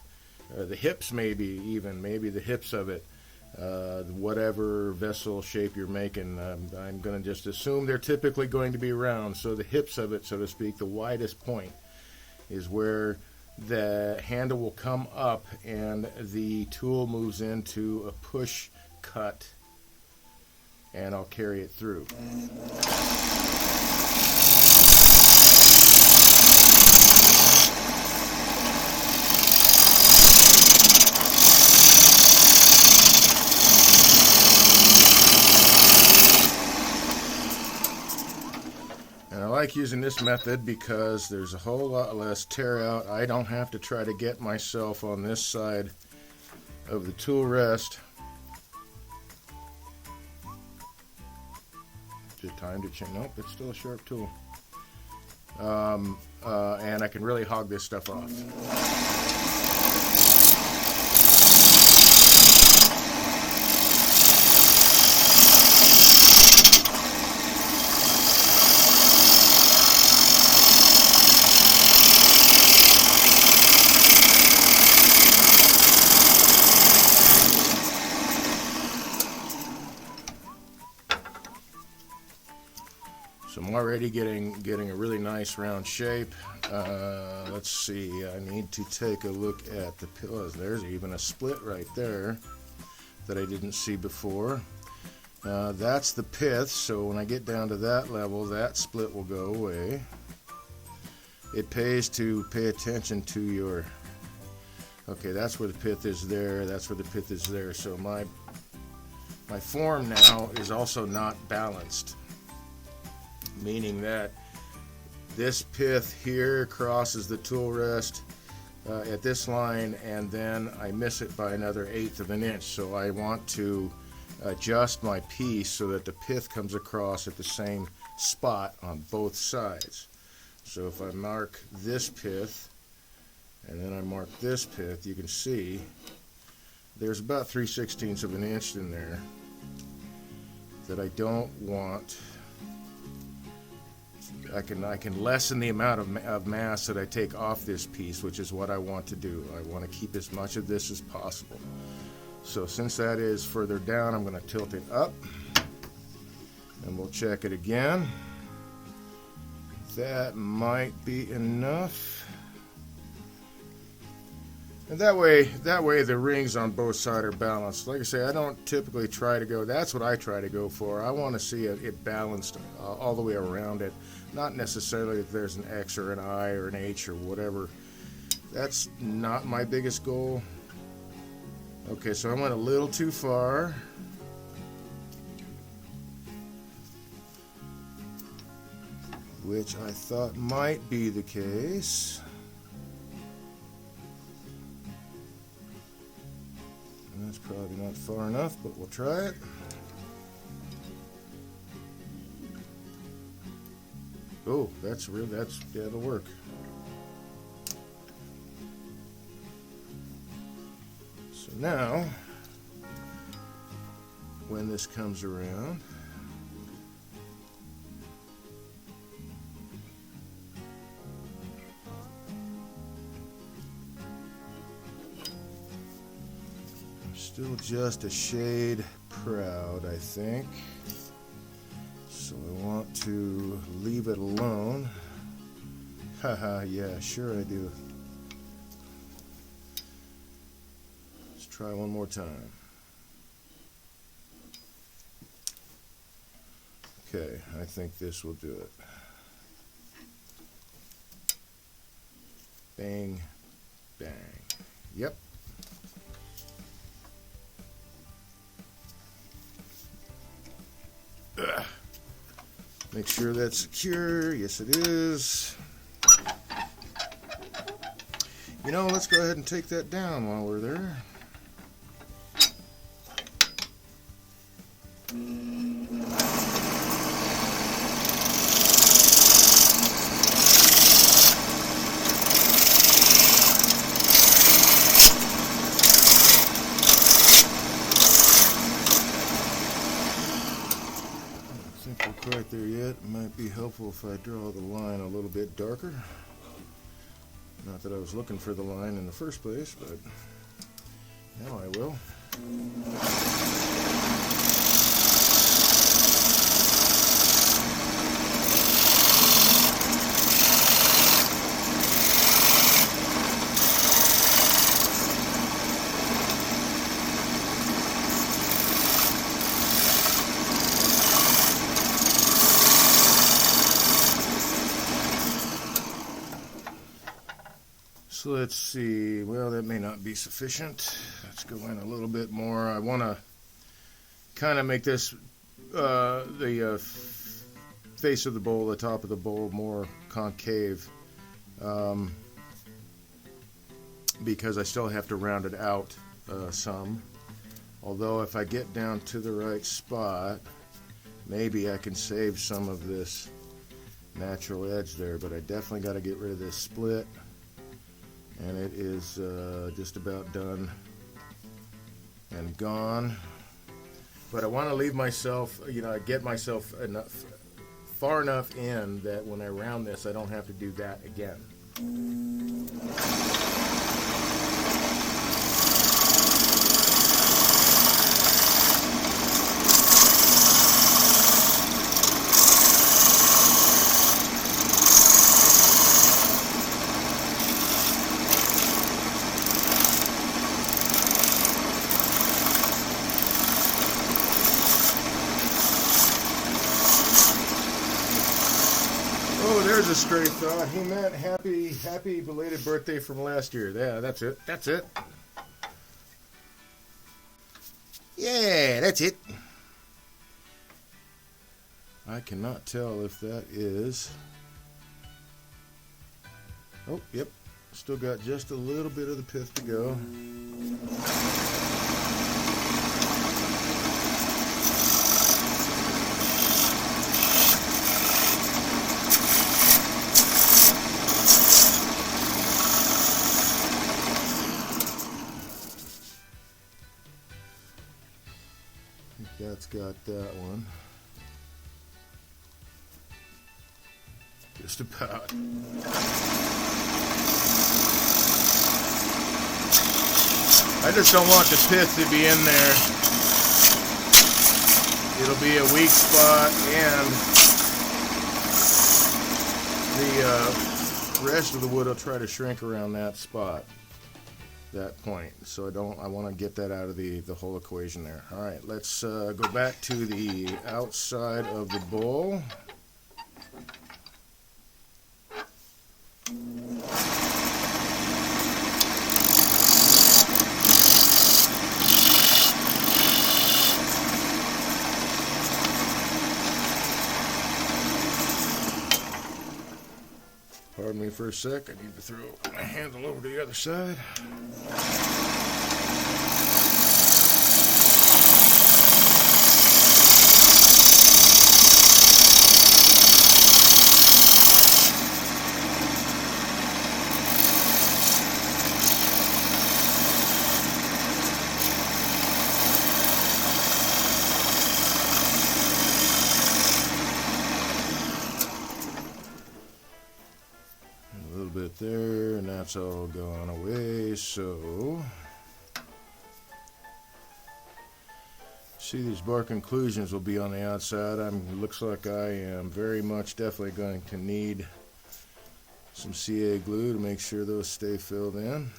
the hips, maybe the hips of it, whatever vessel shape you're making, I'm going to just assume they're typically going to be round. So the hips of it, so to speak, the widest point is where the handle will come up and the tool moves into a push cut, and I'll carry it through. And I like using this method because there's a whole lot less tear out. I don't have to try to get myself on this side of the tool rest. Is it time to change? Nope, it's still a sharp tool. And I can really hog this stuff off. So I'm already getting a really nice round shape. Let's see, I need to take a look at the pillows. There's even a split right there that I didn't see before. That's the pith, so when I get down to that level, that split will go away. It pays to pay attention to your, okay, that's where the pith is there, that's where the pith is there. So my form now is also not balanced, meaning that this pith here crosses the tool rest at this line, and then I miss it by another 1/8 of an inch. So I want to adjust my piece so that the pith comes across at the same spot on both sides. So if I mark this pith and then I mark this pith, you can see there's about 3/16 of an inch in there that I don't want. I can lessen the amount of mass that I take off this piece, which is what I want to do. I want to keep as much of this as possible. So since that is further down, I'm going to tilt it up, and we'll check it again. That might be enough. And that way the rings on both sides are balanced. Like I say, I don't typically try to go, that's what I try to go for. I want to see it balanced all the way around it. Not necessarily if there's an X or an I or an H or whatever. That's not my biggest goal. Okay, so I went a little too far. Which I thought might be the case. That's probably not far enough, but we'll try it. Oh, that'll work. So now, when this comes around, still just a shade proud, I think. So I want to leave it alone. Haha, yeah, sure I do. Let's try one more time. Okay, I think this will do it. Bang, bang. Yep. Make sure that's secure. Yes, it is. You know, let's go ahead and take that down while we're there. quite there yet. It might be helpful if I draw the line a little bit darker. Not that I was looking for the line in the first place, but now I will. So let's see, well, that may not be sufficient. Let's go in a little bit more. I want to kind of make this, the face of the bowl, the top of the bowl, more concave, because I still have to round it out some. Although if I get down to the right spot, maybe I can save some of this natural edge there, but I definitely got to get rid of this split. And it is just about done and gone. But I want to leave myself, I get myself far enough in that when I round this, I don't have to do that again. Oh, there's a stray thought. He meant happy belated birthday from last year. Yeah, that's it. That's it. Yeah, that's it. I cannot tell if that is... Oh, yep. Still got just a little bit of the pith to go. That's got that one. Just about. I just don't want the pith to be in there. It'll be a weak spot, and the rest of the wood will try to shrink around that spot. That point, so I want to get that out of the whole equation there. All right, let's go back to the outside of the bowl. Pardon me for a sec, I need to throw my handle over to the other side. There, and that's all gone away. So see, these bark inclusions will be on the outside. Looks like I am very much definitely going to need some CA glue to make sure those stay filled in.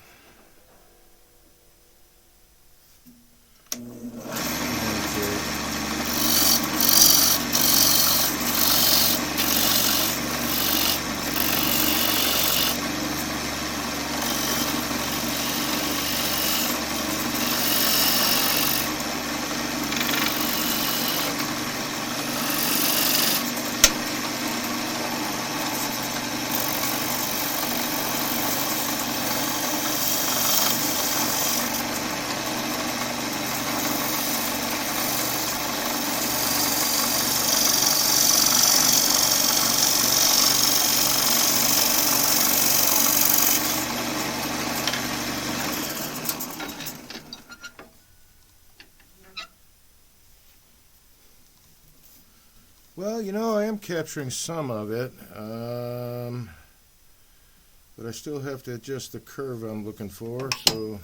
Okay. Well, I am capturing some of it, but I still have to adjust the curve I'm looking for, so...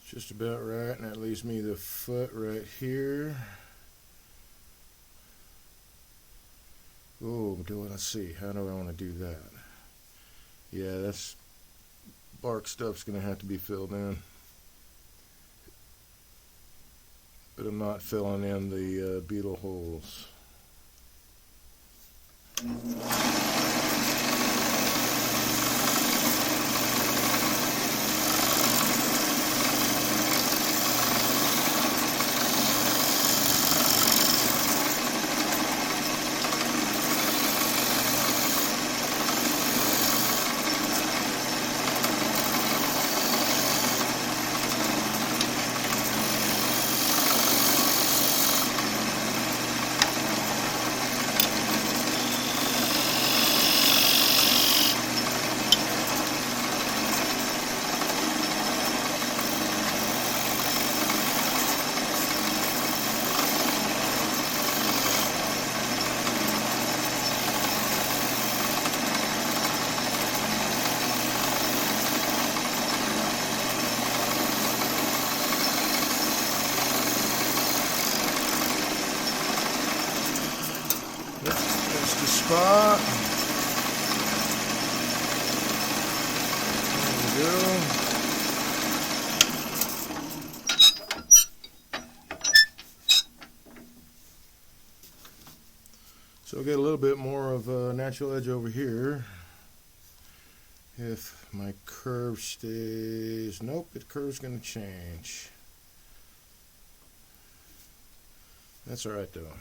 Just about right, and that leaves me the foot right here. Oh, let's see, how do I want to do that? Yeah, that's bark stuff's going to have to be filled in. But I'm not filling in the beetle holes. That's the spot. There we go. So I'll get a little bit more of a natural edge over here. If my curve stays, nope, the curve's going to change. That's all right though.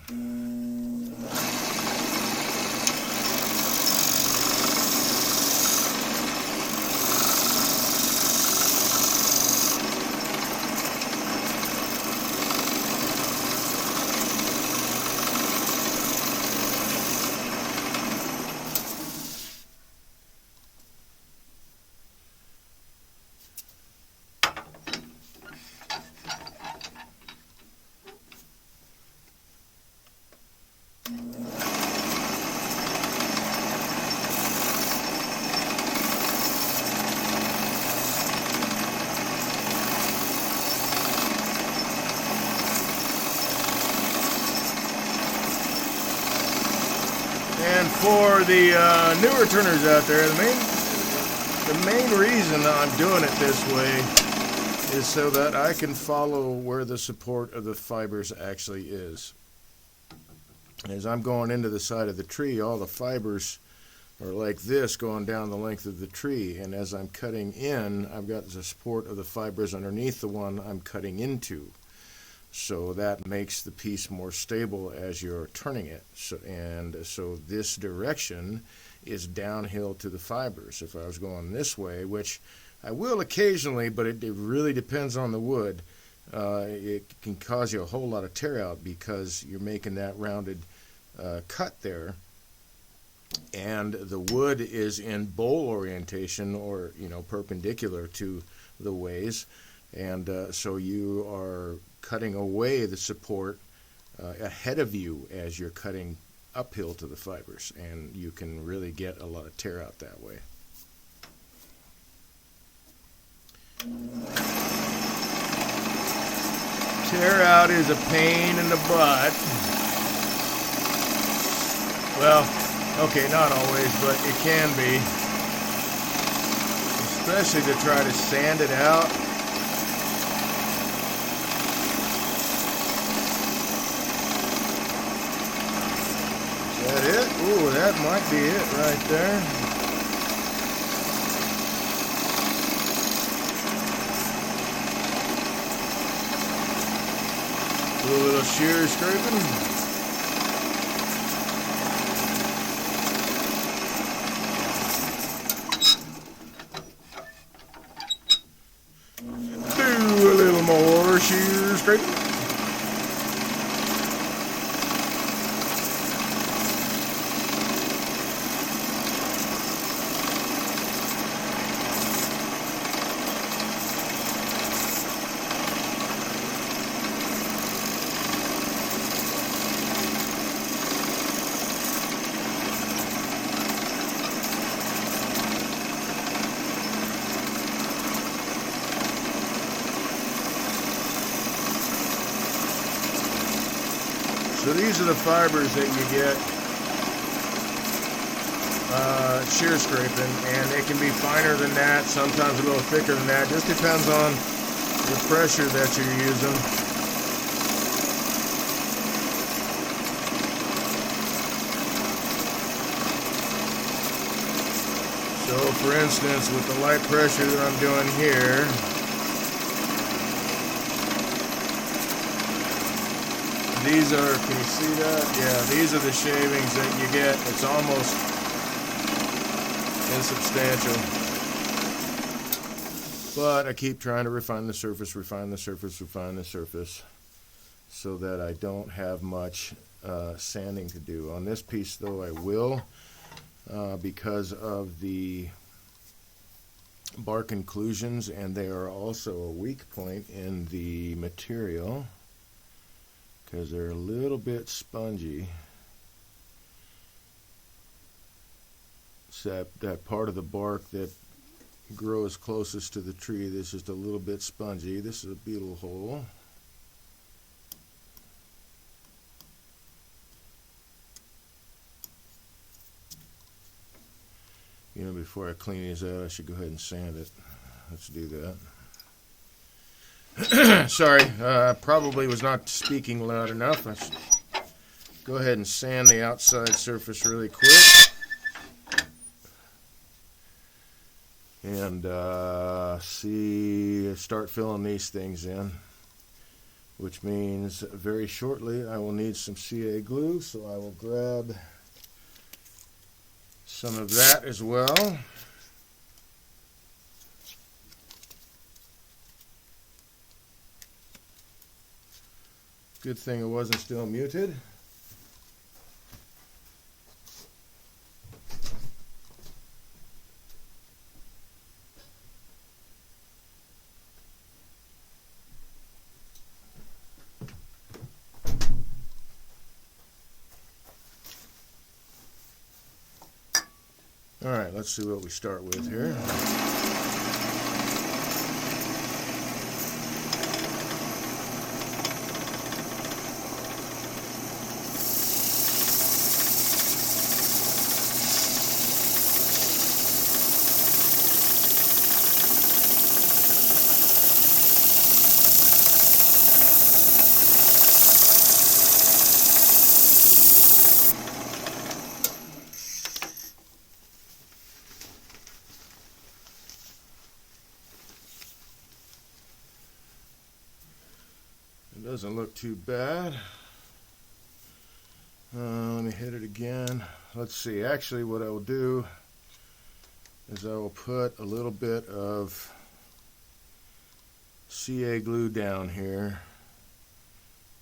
And for the newer turners out there, the main reason I'm doing it this way is so that I can follow where the support of the fibers actually is. As I'm going into the side of the tree, all the fibers are like this going down the length of the tree, and as I'm cutting in, I've got the support of the fibers underneath the one I'm cutting into. So that makes the piece more stable as you're turning it. So this direction is downhill to the fibers. If I was going this way, which I will occasionally, but it really depends on the wood, it can cause you a whole lot of tear out because you're making that rounded cut there, and the wood is in bowl orientation, or perpendicular to the ways, and so you are cutting away the support ahead of you as you're cutting uphill to the fibers, and you can really get a lot of tear out that way. Tear out is a pain in the butt. Well, okay, not always, but it can be, especially to try to sand it out. Is that it? Ooh, that might be it right there. Do a little shear scraping. So these are the fibers that you get shear scraping, and they can be finer than that, sometimes a little thicker than that. Just depends on the pressure that you're using. So for instance, with the light pressure that I'm doing here, these are, can you see that? Yeah, these are the shavings that you get. It's almost insubstantial. But I keep trying to refine the surface, so that I don't have much sanding to do. On this piece, though, I will, because of the bark inclusions, and they are also a weak point in the material, because they're a little bit spongy. It's that part of the bark that grows closest to the tree that's just a little bit spongy. This is a beetle hole. You know, before I clean these out, I should go ahead and sand it. Let's do that. Sorry, probably was not speaking loud enough. I should go ahead and sand the outside surface really quick. And start filling these things in, which means very shortly I will need some CA glue, so I will grab some of that as well. Good thing it wasn't still muted. All right, let's see what we start with here. Doesn't look too bad. Let me hit it again. Let's see. Actually, what I will do is I will put a little bit of CA glue down here,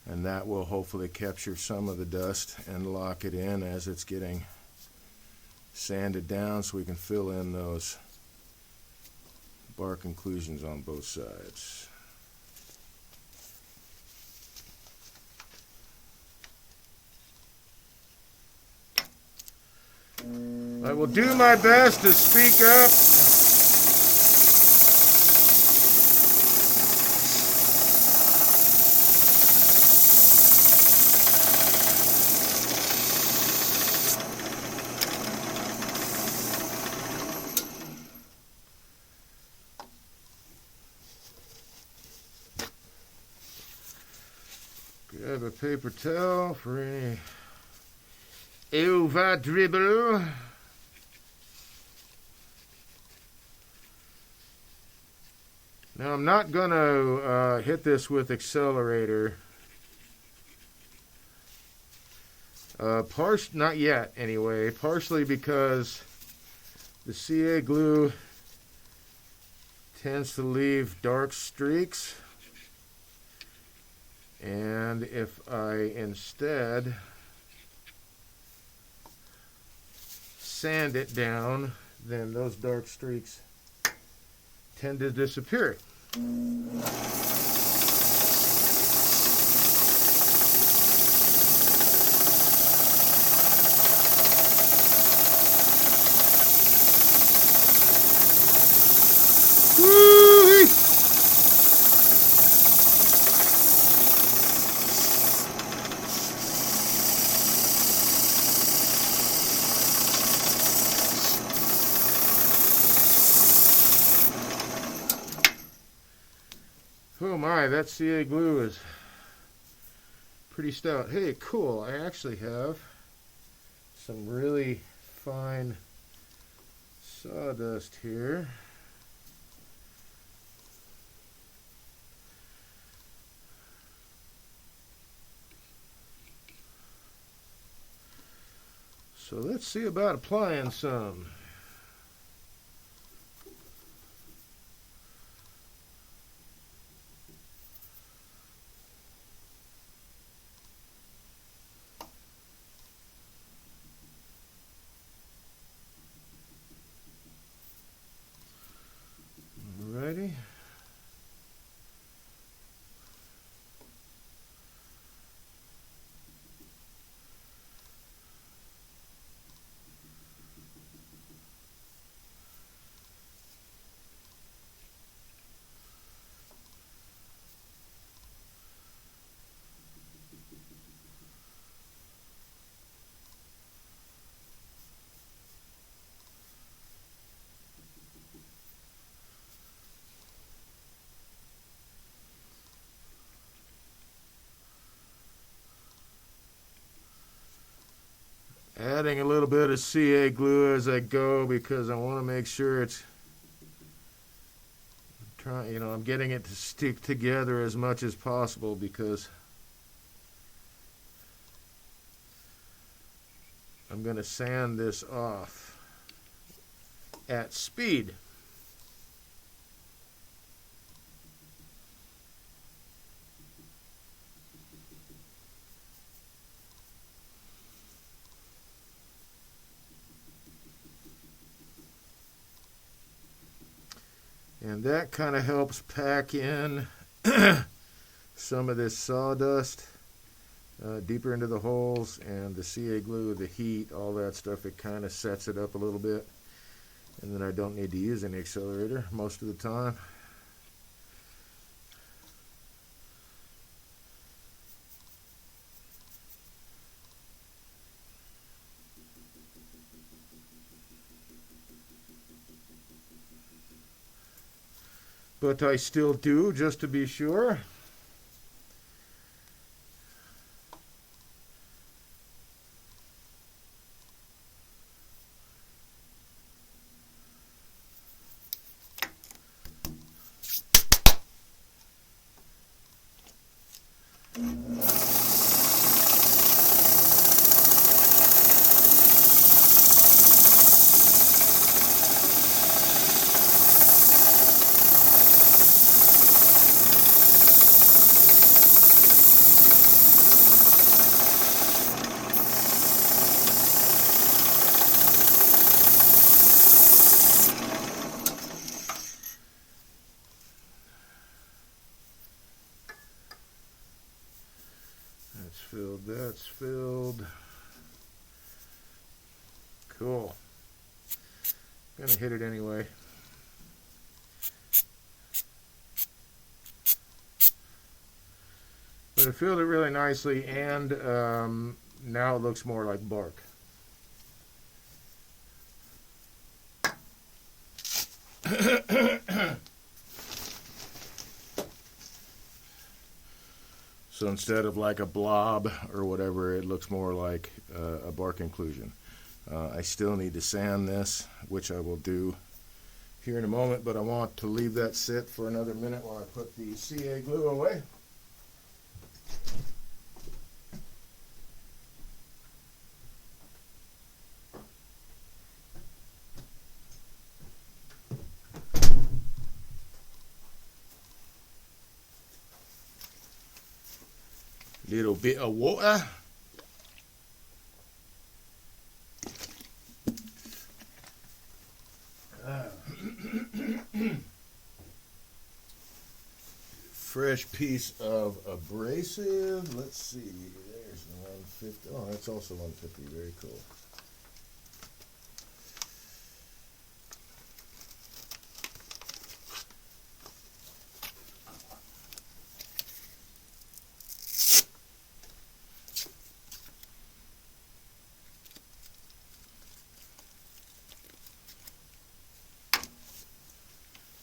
and that will hopefully capture some of the dust and lock it in as it's getting sanded down, so we can fill in those bark inclusions on both sides. I will do my best to speak up. Grab a paper towel for any over dribble. Now I'm not going to hit this with accelerator. Not yet anyway, partially because the CA glue tends to leave dark streaks. And if I instead sand it down, then those dark streaks tend to disappear. Woo-wee. my, that CA glue is pretty stout. Hey, cool. I actually have some really fine sawdust here. So let's see about applying some. Alrighty. Adding a little bit of CA glue as I go because I want to make sure it's I'm getting it to stick together as much as possible because I'm going to sand this off at speed. And that kind of helps pack in some of this sawdust deeper into the holes, and the CA glue, the heat, all that stuff, it kind of sets it up a little bit. And then I don't need to use any accelerator most of the time. But I still do, just to be sure. That's filled. Cool. Gonna hit it anyway. But it filled it really nicely, and now it looks more like bark. So instead of like a blob or whatever, it looks more like a bark inclusion. I still need to sand this, which I will do here in a moment, but I want to leave that sit for another minute while I put the CA glue away. Little bit of water. Fresh piece of abrasive. Let's see. There's the 150. Oh, that's also 150. Very cool.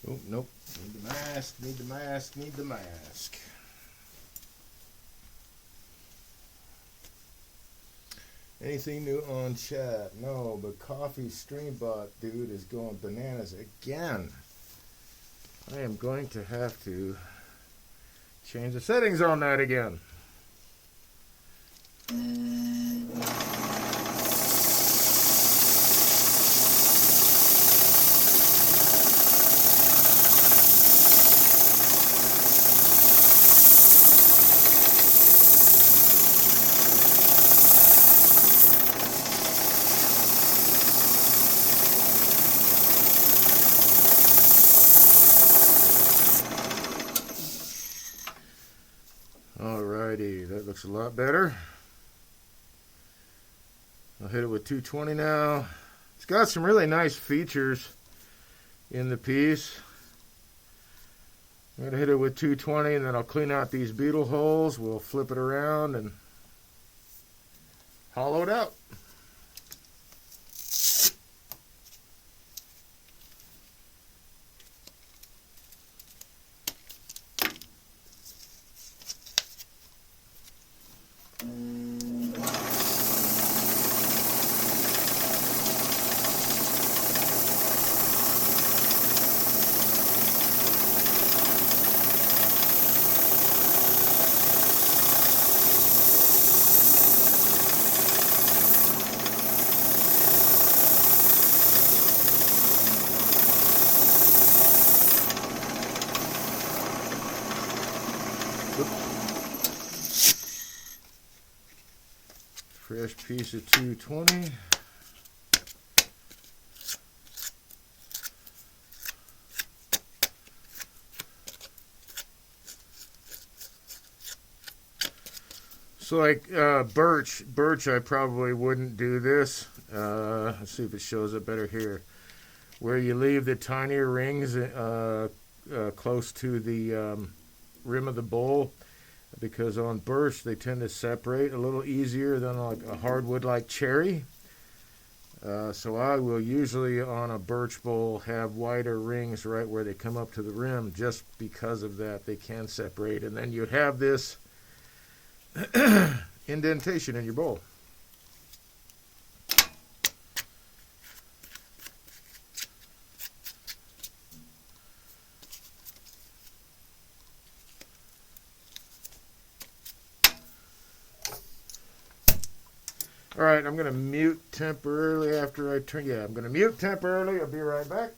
Oh, nope. Need the match. mask, need the mask, need the mask. Anything new on chat? No, but Coffee Streambot dude is going bananas again. I am going to have to change the settings on that again. Alrighty, that looks a lot better. I'll hit it with 220 now. It's got some really nice features in the piece. I'm going to hit it with 220 and then I'll clean out these beetle holes. We'll flip it around and hollow it out. Fresh piece of 220. So like birch, I probably wouldn't do this. Let's see if it shows up better here. Where you leave the tinier rings close to the rim of the bowl, because on birch they tend to separate a little easier than like a hardwood like cherry. So I will usually on a birch bowl have wider rings right where they come up to the rim, just because of that. They can separate, and then you have this indentation in your bowl. All right, I'm going to mute temporarily after I turn. Yeah, I'm going to mute temporarily. I'll be right back.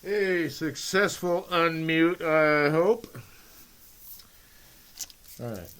A successful unmute, I hope. All right.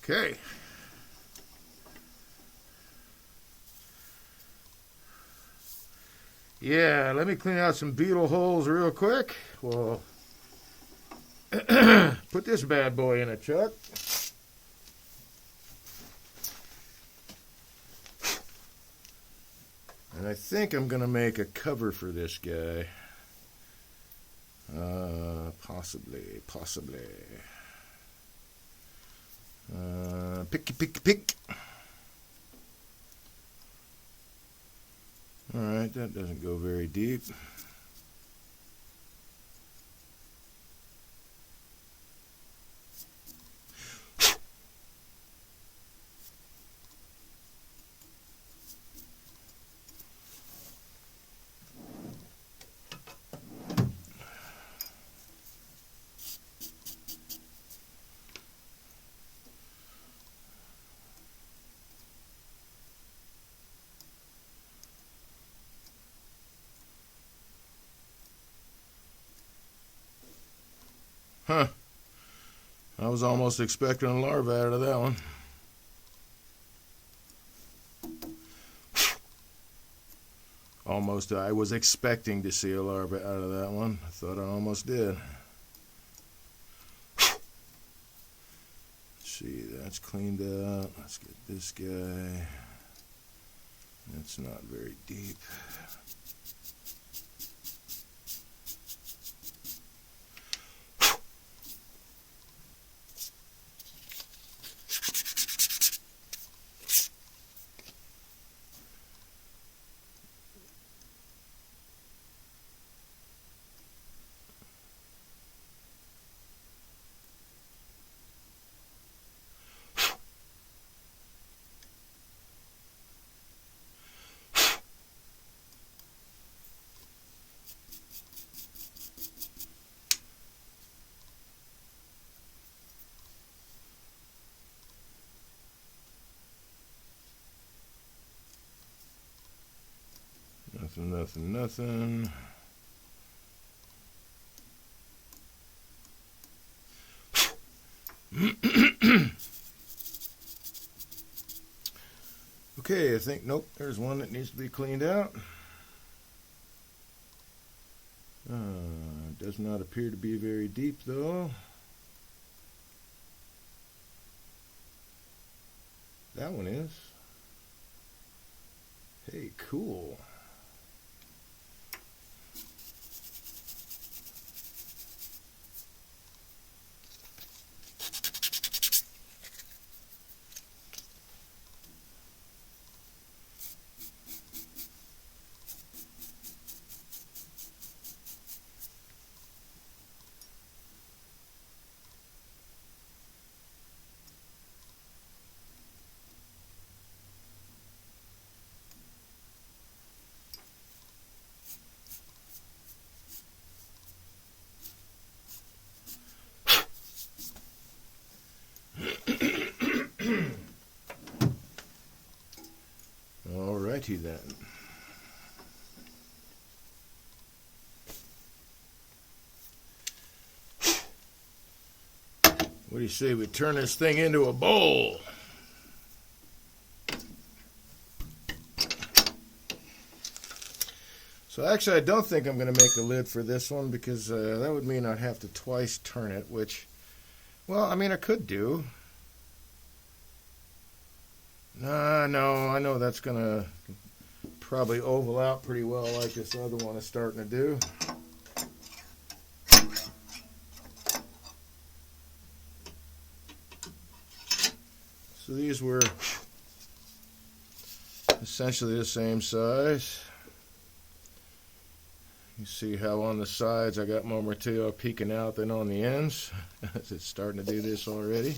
Okay. Yeah, let me clean out some beetle holes real quick. We'll put this bad boy in a chuck. And I think I'm going to make a cover for this guy. Possibly. Pick. All right, that doesn't go very deep. Huh. I was almost expecting a larva out of that one. Almost. I was expecting to see a larva out of that one. I thought I almost did. Let's see, that's cleaned out. Let's get this guy. That's not very deep. Nothing. Okay, I think, nope, there's one that needs to be cleaned out. Does not appear to be very deep, though. That one is. Hey, cool. Alrighty then. What do you say we turn this thing into a bowl? So actually I don't think I'm going to make a lid for this one because that would mean I'd have to twice turn it, which, well, I mean I could do. No, I know that's going to probably oval out pretty well like this other one is starting to do. So these were essentially the same size. You see how on the sides I got more material peeking out than on the ends. It's starting to do this already.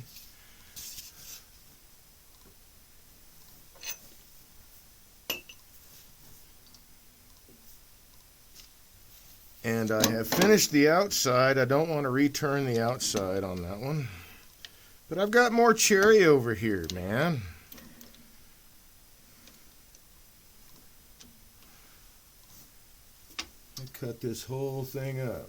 And I have finished the outside. I don't want to return the outside on that one. But I've got more cherry over here, man. I cut this whole thing up.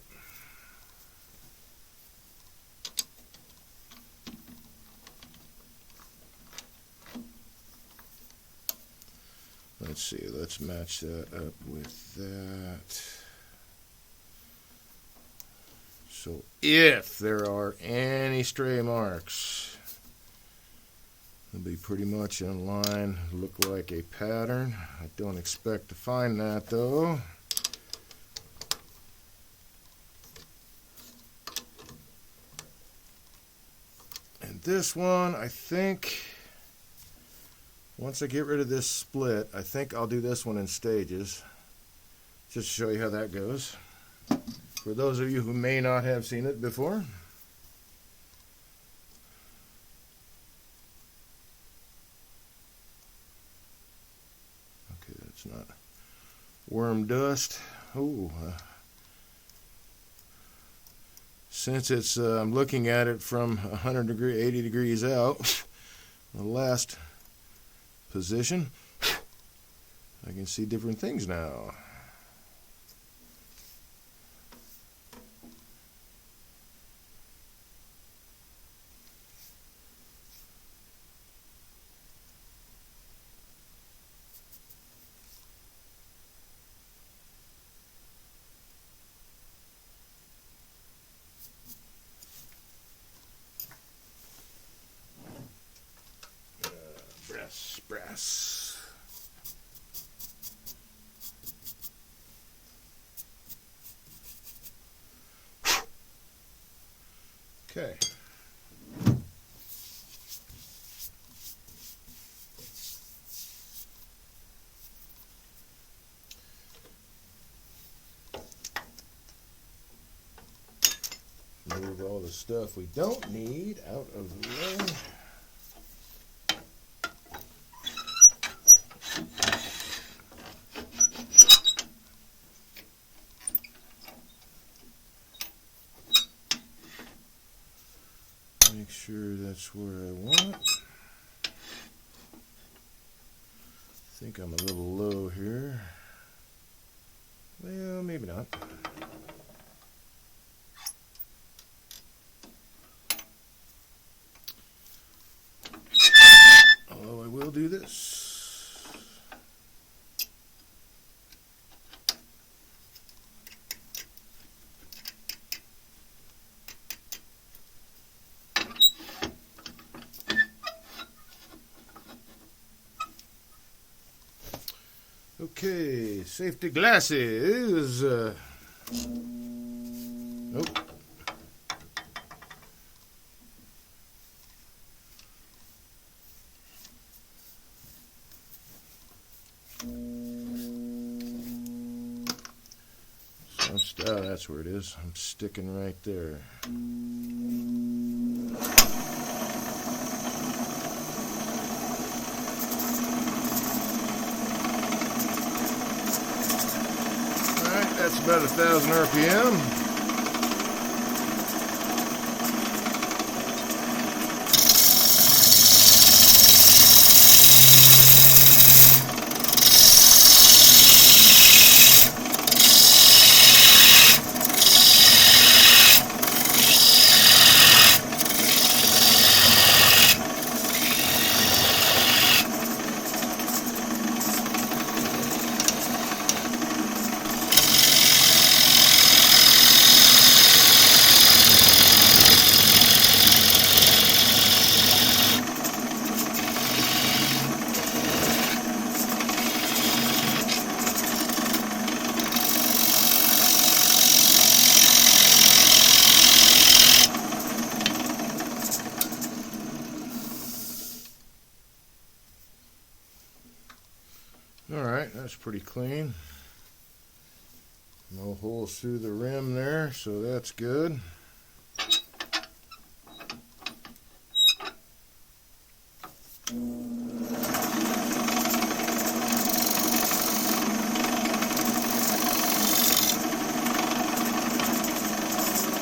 Let's see, let's match that up with that. So if there are any stray marks, they'll be pretty much in line, look like a pattern. I don't expect to find that though. And this one, I think, once I get rid of this split, I think I'll do this one in stages, just to show you how that goes. For those of you who may not have seen it before. Okay, that's not worm dust. Oh, since it's I'm looking at it from 80 degrees out, the last position, I can see different things now. Brass. Okay. Move all the stuff we don't need out of the way. Make sure that's where I want. I think I'm a little low here. Well, maybe not. Although I will do this. Okay, safety glasses. Nope. Oh, that's where it is. I'm sticking right there. That's about 1,000 RPM. looks pretty clean. No holes through the rim there, so that's good.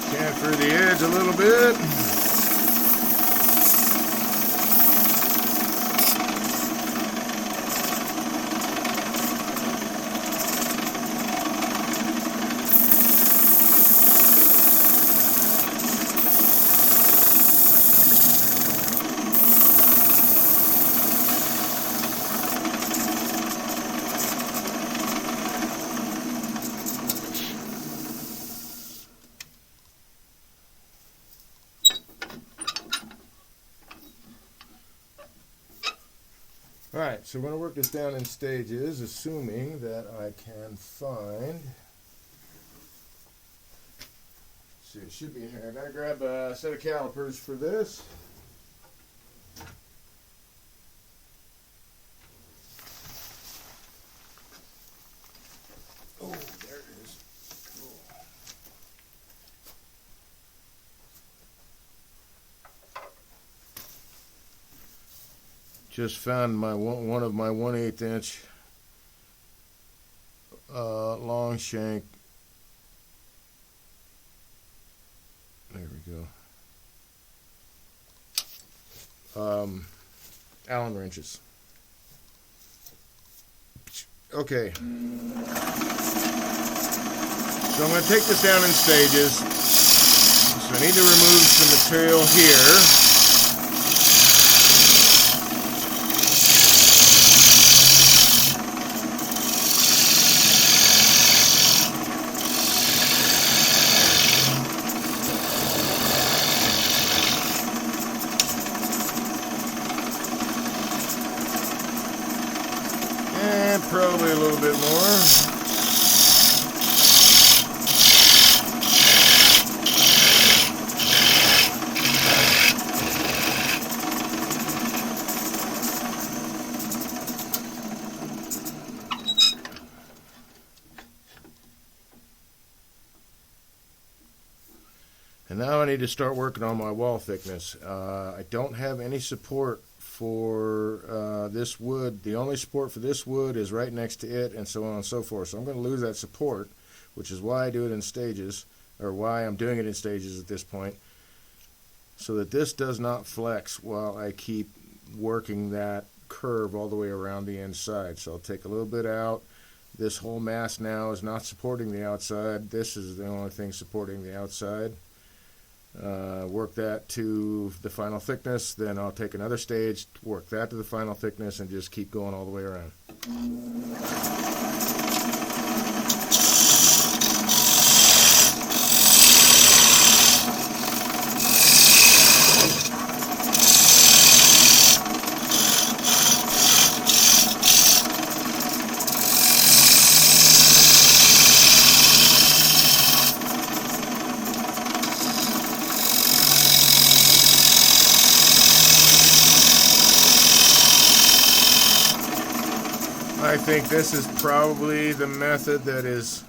Chamfer the edge a little bit. Alright, so we're going to work this down in stages, assuming that I can find. Let's see, it should be in here. I gotta grab a set of calipers for this. Oh, there it is. Cool. Just found my one of my 1/8 inch long shank. There we go. Allen wrenches. Okay. So I'm going to take this down in stages. So I need to remove some material here. And probably a little bit more. And now I need to start working on my wall thickness. I don't have any support for this wood. The only support for this wood is right next to it, and so on and so forth. So I'm going to lose that support, which is why I do it in stages, or why I'm doing it in stages at this point, so that this does not flex while I keep working that curve all the way around the inside. So I'll take a little bit out. This whole mass now is not supporting the outside. This is the only thing supporting the outside. Work that to the final thickness, then I'll take another stage, work that to the final thickness, and just keep going all the way around. I think this is probably the method that is,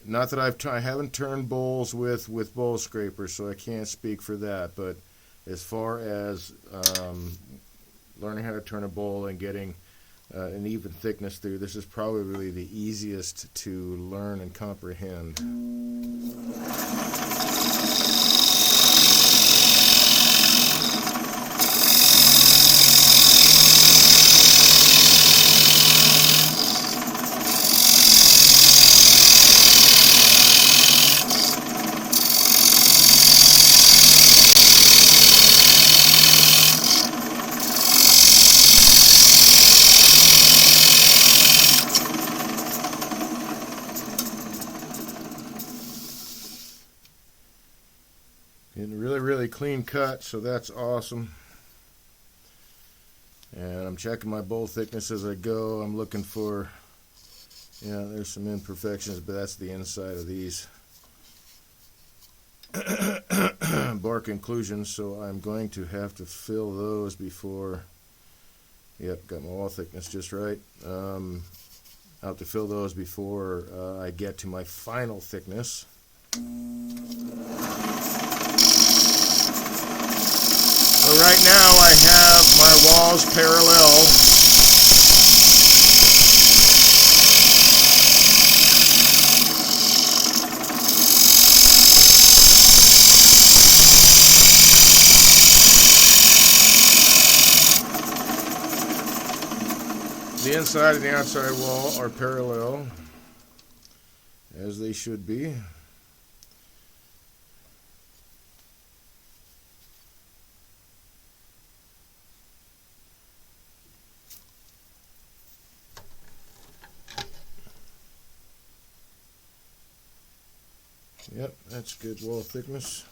not that I haven't turned bowls with bowl scrapers, so I can't speak for that, but as far as learning how to turn a bowl and getting an even thickness through, this is probably the easiest to learn and comprehend. Getting really clean cut, so that's awesome. And I'm checking my bowl thickness as I go. I'm looking for, yeah, there's some imperfections, but that's the inside of these bark inclusions, so I'm going to have to fill those before Yep, got my wall thickness just right. I'll have to fill those before I get to my final thickness. So right now I have my walls parallel. The inside and the outside wall are parallel, as they should be. Yep, that's good wall thickness.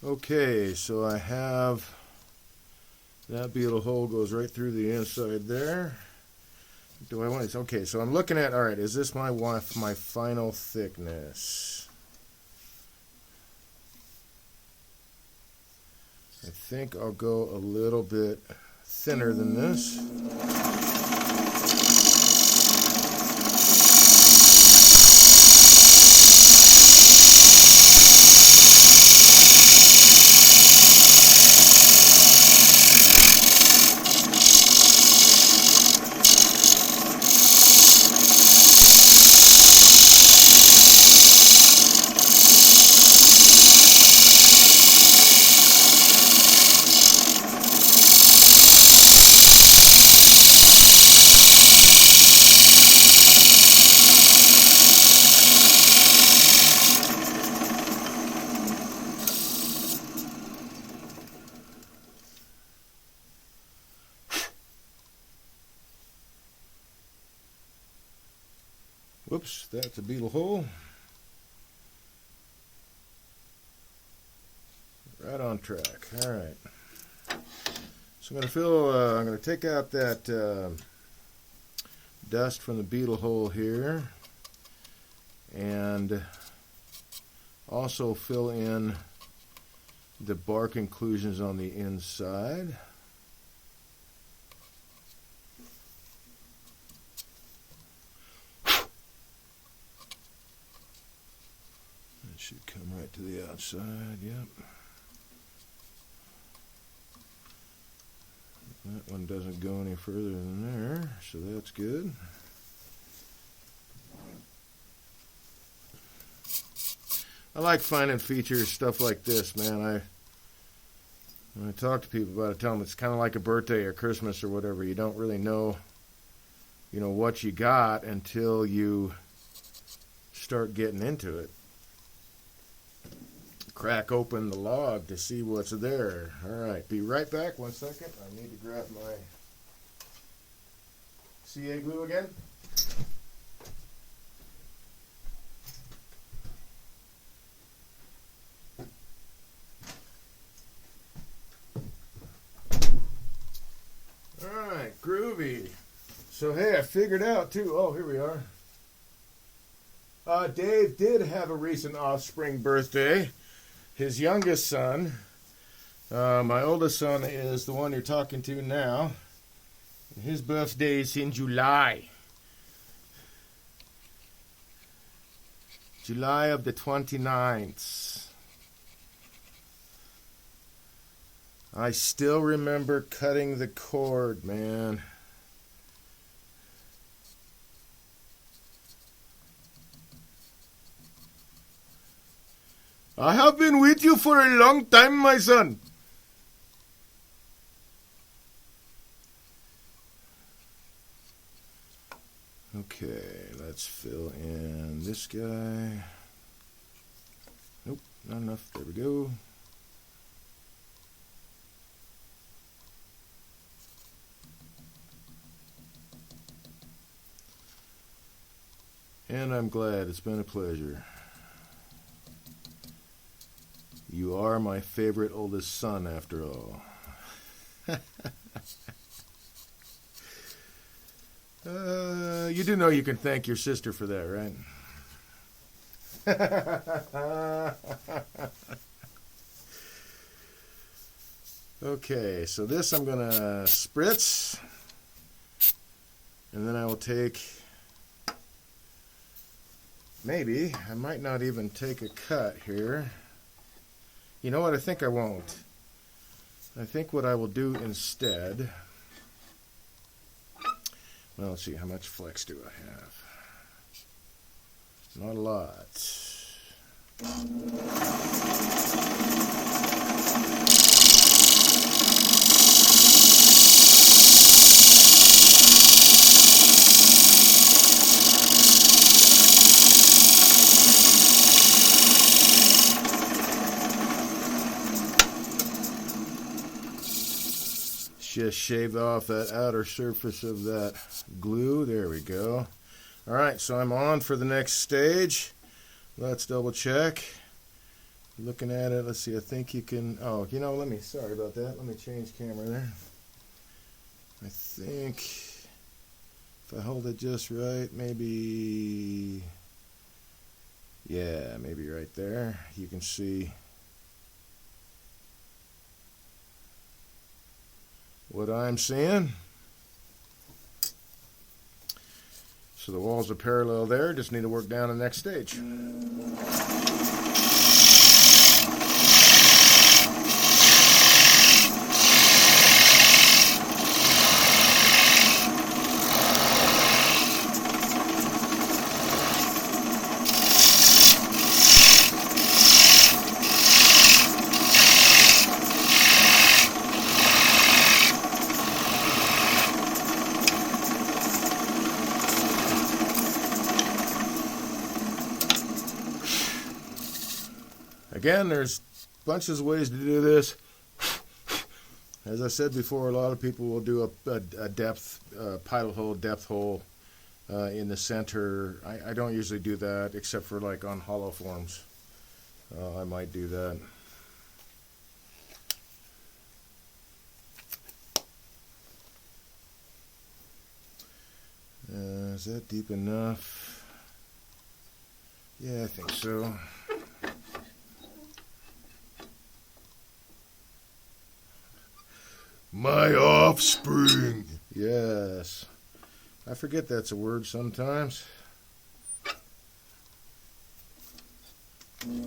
Okay, so I have that beetle hole goes right through the inside there. Do I want it? Okay, so I'm looking at, all right, is this my final thickness? I think I'll go a little bit thinner than this. Whoops, that's a beetle hole. Right on track. All right. So I'm going to take out that dust from the beetle hole here and also fill in the bark inclusions on the inside. Should come right to the outside, yep. That one doesn't go any further than there, so that's good. I like finding features, stuff like this, man. When I talk to people about it, I tell them it's kind of like a birthday or Christmas or whatever. You don't really know, what you got until you start getting into it. Crack open the log to see what's there. All right, be right back. 1 second. I need to grab my CA glue again. All right, groovy. So, hey, I figured out, too. Oh, here we are. Dave did have a recent offspring birthday. His youngest son, my oldest son is the one you're talking to now. His birthday is in July. July of the 29th. I still remember cutting the cord, man. I have been with you for a long time, my son. Okay, let's fill in this guy. Nope, not enough. There we go. And I'm glad. It's been a pleasure. You are my favorite oldest son, after all. You do know you can thank your sister for that, right? Okay, so this I'm going to spritz, and then I will take, maybe, I might not even take a cut here. You know what, I think I won't. I think what I will do instead, well, let's see, how much flex do I have? Not a lot. Just shave off that outer surface of that glue. There we go. All right, so I'm on for the next stage. Let's double check. Looking at it, let's see, I think you can, oh, you know, sorry about that. Let me change camera there. I think if I hold it just right, maybe, yeah, maybe right there. You can see what I'm seeing. So the walls are parallel there, just need to work down the next stage. Again, there's bunches of ways to do this. As I said before, a lot of people will do a depth pilot hole, depth hole in the center. I don't usually do that except for like on hollow forms. I might do that. Is that deep enough? Yeah, I think so. My offspring. Yes. I forget that's a word sometimes. Alright,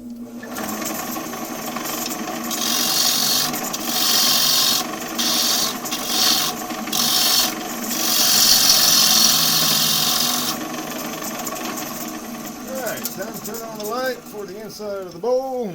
time to turn on the light for the inside of the bowl.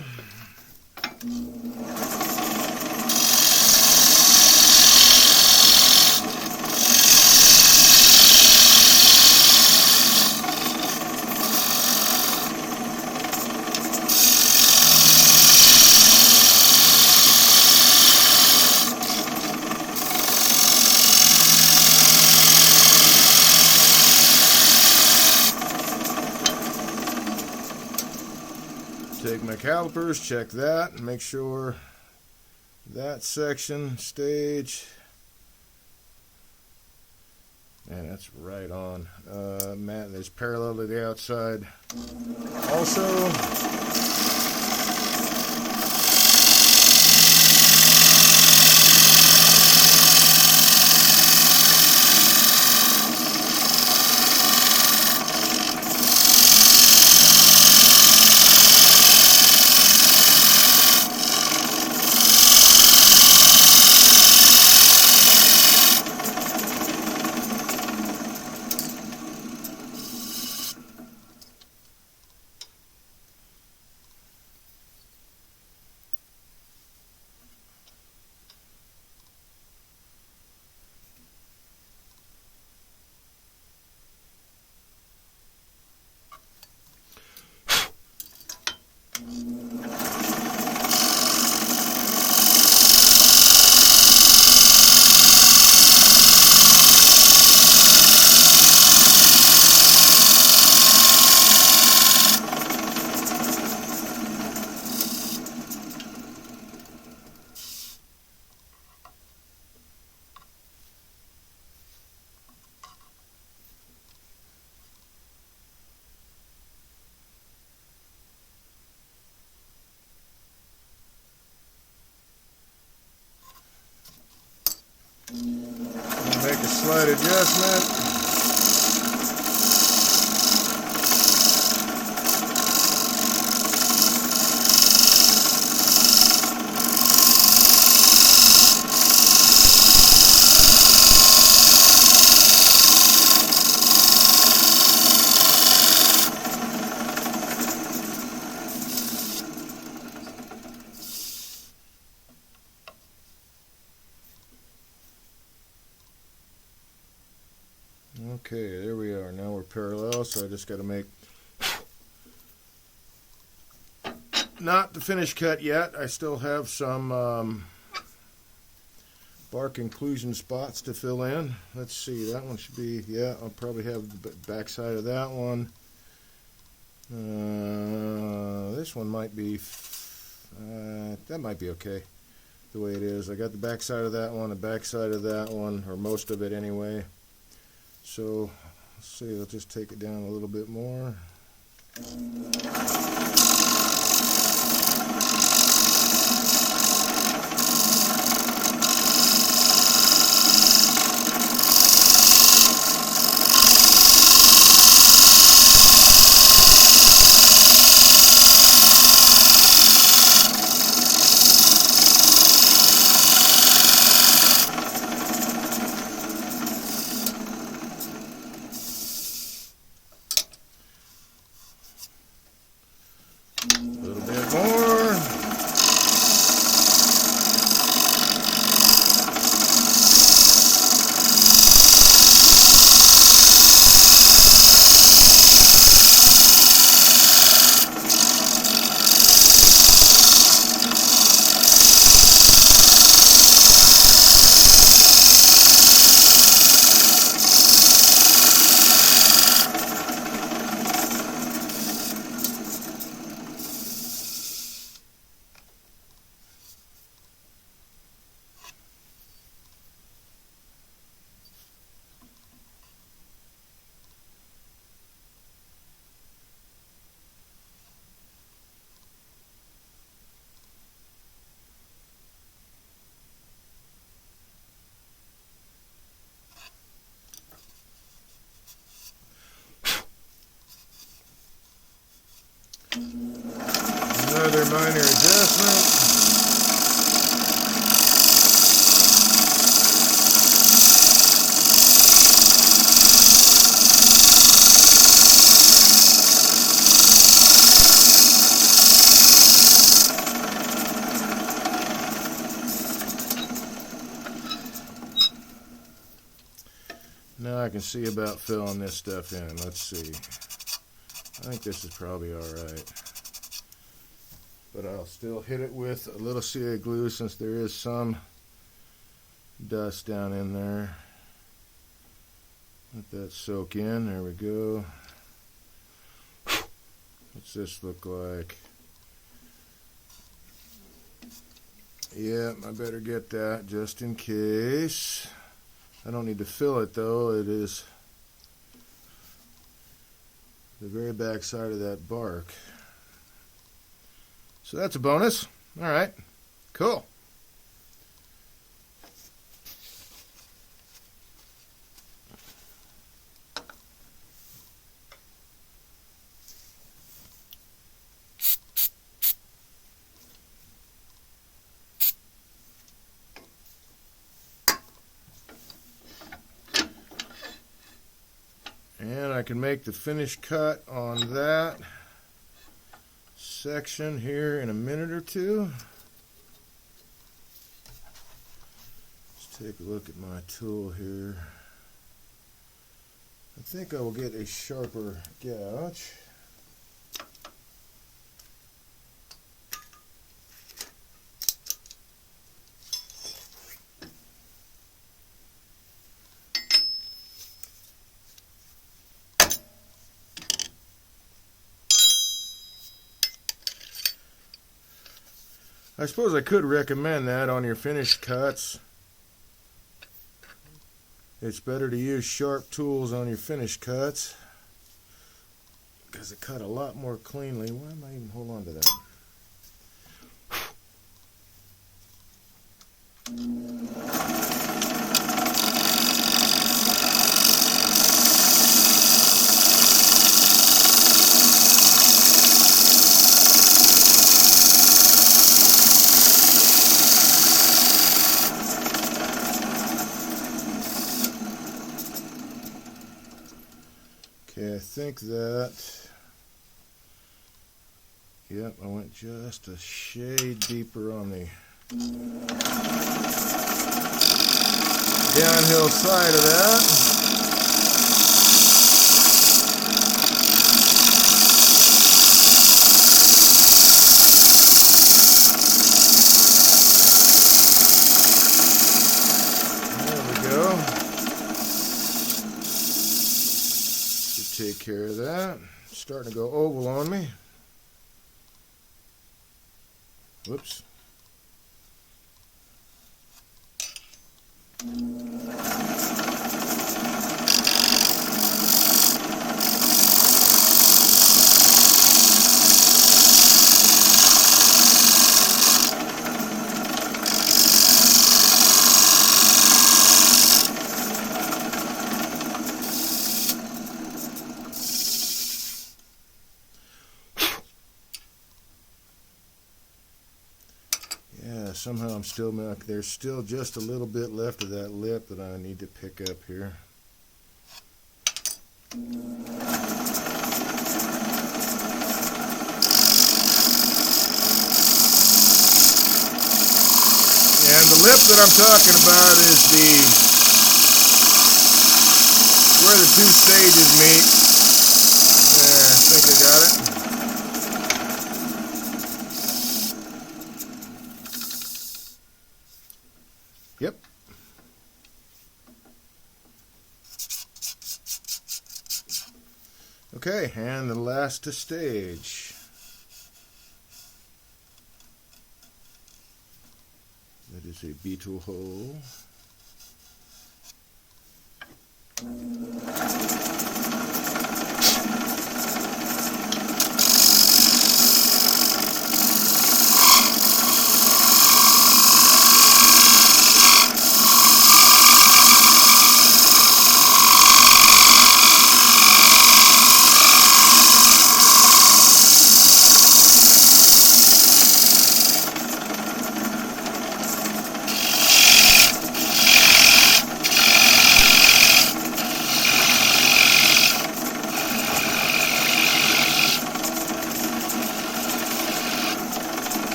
Take my calipers, check that, and make sure that section, stage, and that's right on. Matt, there's parallel to the outside. Also, slight adjustment. Okay, there we are. Now we're parallel, so I just got to make not the finish cut yet. I still have some bark inclusion spots to fill in. Let's see, that one should be, yeah, I'll probably have the back side of that one. This one might be, that might be okay the way it is. I got the back side of that one, the back side of that one, or most of it anyway. So, let's see, let's just take it down a little bit more. A little bit more. Another minor adjustment. Now I can see about filling this stuff in. Let's see. I think this is probably alright. But I'll still hit it with a little CA glue since there is some dust down in there. Let that soak in. There we go. What's this look like? Yeah, I better get that just in case. I don't need to fill it though. It is the very back side of that bark. So that's a bonus. All right, cool. And I can make the finish cut on that section here in a minute or two. Let's take a look at my tool here. I think I will get a sharper gouge. I suppose I could recommend that on your finished cuts. It's better to use sharp tools on your finished cuts because they cut a lot more cleanly. Why am I even hold on to that? think that, yep, I went just a shade deeper on the downhill side of that. Take care of that. It's starting to go oval on me. Whoops. Somehow I'm still, there's still just a little bit left of that lip that I need to pick up here. And the lip that I'm talking about is where the two stages meet. Yeah, I think I got it. Yep. Okay, and the last stage. That is a beetle hole.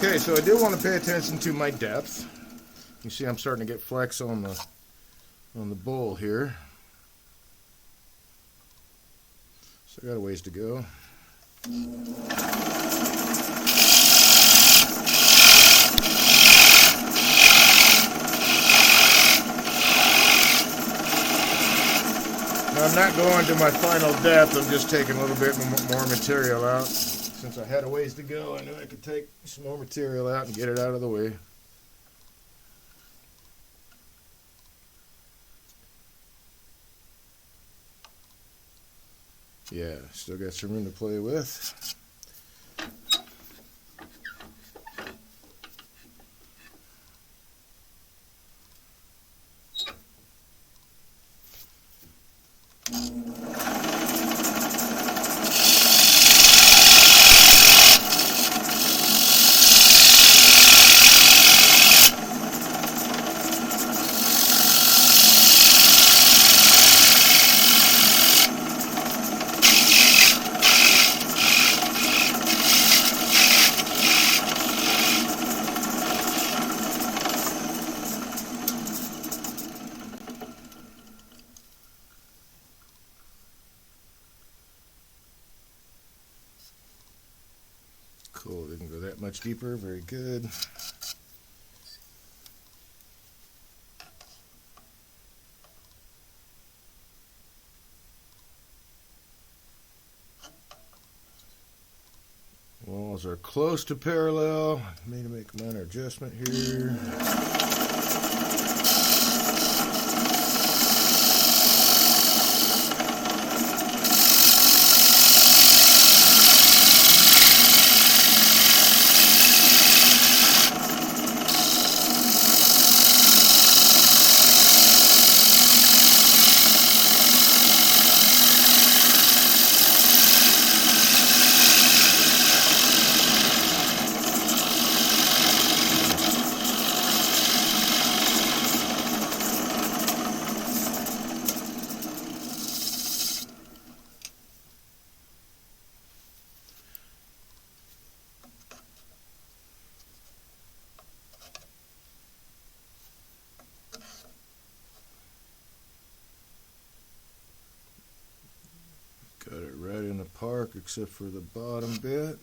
Okay, so I do want to pay attention to my depth. You see I'm starting to get flex on the bowl here. So I got a ways to go. Now I'm not going to my final depth, I'm just taking a little bit more material out. Since I had a ways to go, I knew I could take some more material out and get it out of the way. Yeah, still got some room to play with. Cool, didn't go that much deeper, very good. Walls are close to parallel. I need to make a minor adjustment here. Got it right in the park except for the bottom bit.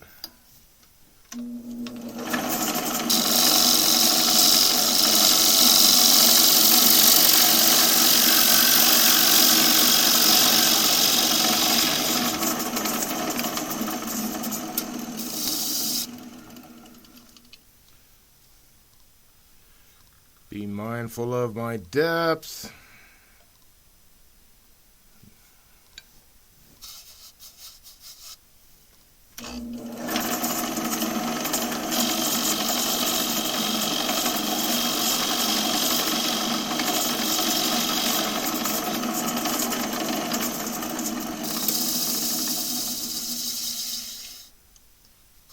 Be mindful of my depth.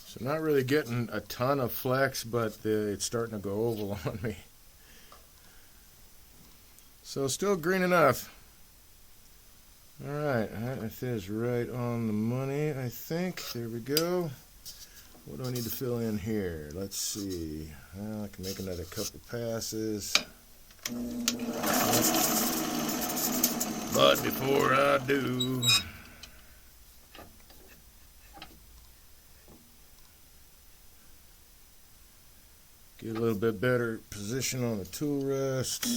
So not really getting a ton of flex, but it's starting to go oval on me. So still green enough. Alright, that is right on the money, I think. There we go. What do I need to fill in here? Let's see. Well, I can make another couple passes. But before I do, get a little bit better position on the tool rest.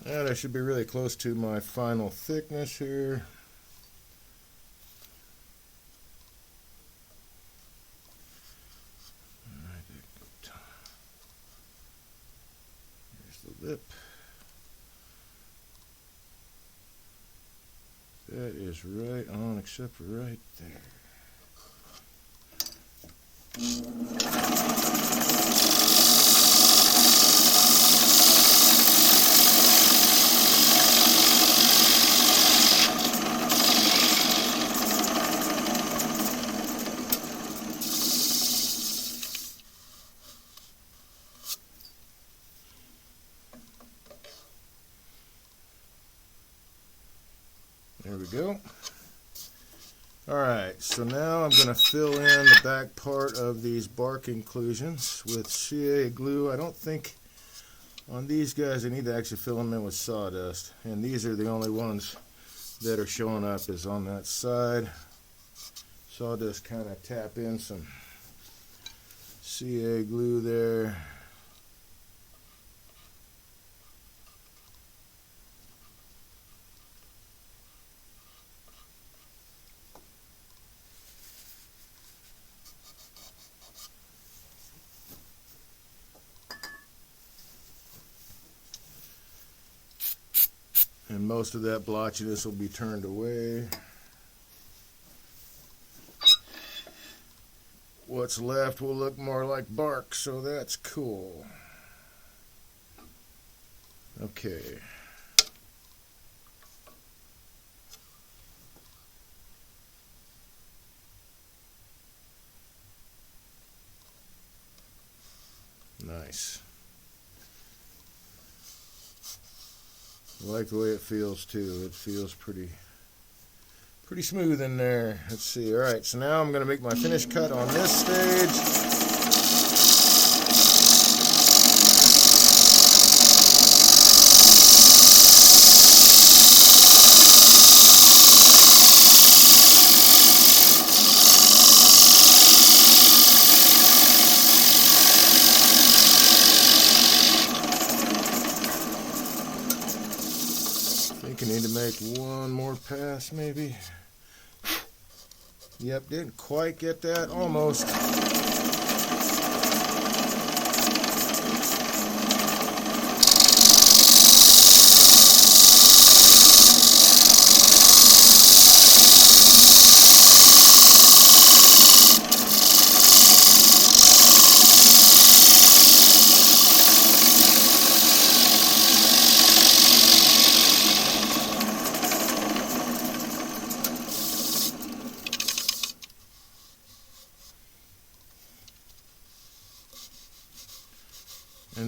And I should be really close to my final thickness here. Here's the lip. That is right on, except for right there. There we go. Alright, so now I'm going to fill in the back part of these bark inclusions with CA glue. I don't think on these guys I need to actually fill them in with sawdust. And these are the only ones that are showing up is on that side. So I'll just kind of tap in some CA glue there. And most of that blotchiness will be turned away. What's left will look more like bark, so that's cool. Okay. Nice. I like the way it feels too. It feels pretty smooth in there. Let's see. Alright, so now I'm going to make my finish cut on this stage. I think I need to make one more pass maybe. Yep, didn't quite get that. Almost.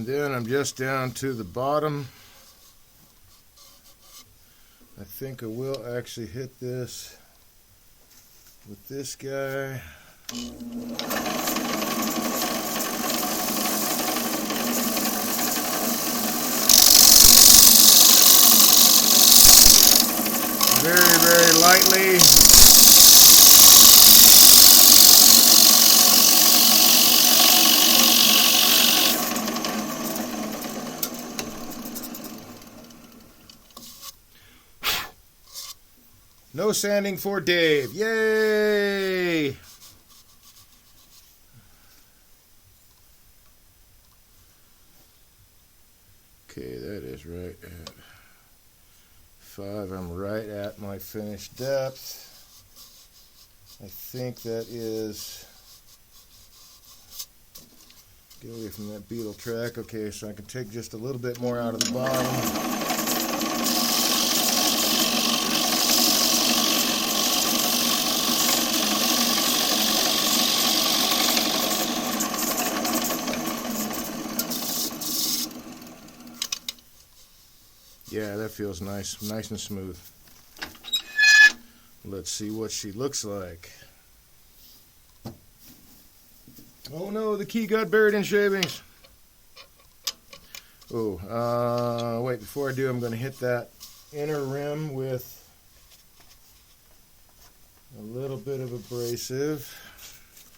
And then I'm just down to the bottom. I think I will actually hit this with this guy. Very, very lightly. No sanding for Dave. Yay! Okay, that is right at 5. I'm right at my finished depth. I think that is... Get away from that beetle track. Okay, so I can take just a little bit more out of the bottom. Yeah, that feels nice. Nice and smooth. Let's see what she looks like. Oh no, the key got buried in shavings. Oh, wait, before I do, I'm going to hit that inner rim with a little bit of abrasive.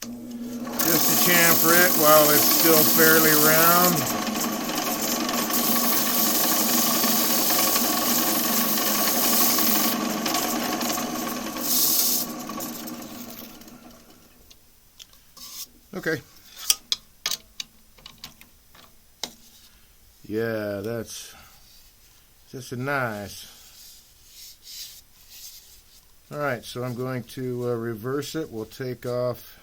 Just to chamfer it while it's still fairly round. Okay. Yeah, that's just a nice. All right, so I'm going to reverse it. We'll take off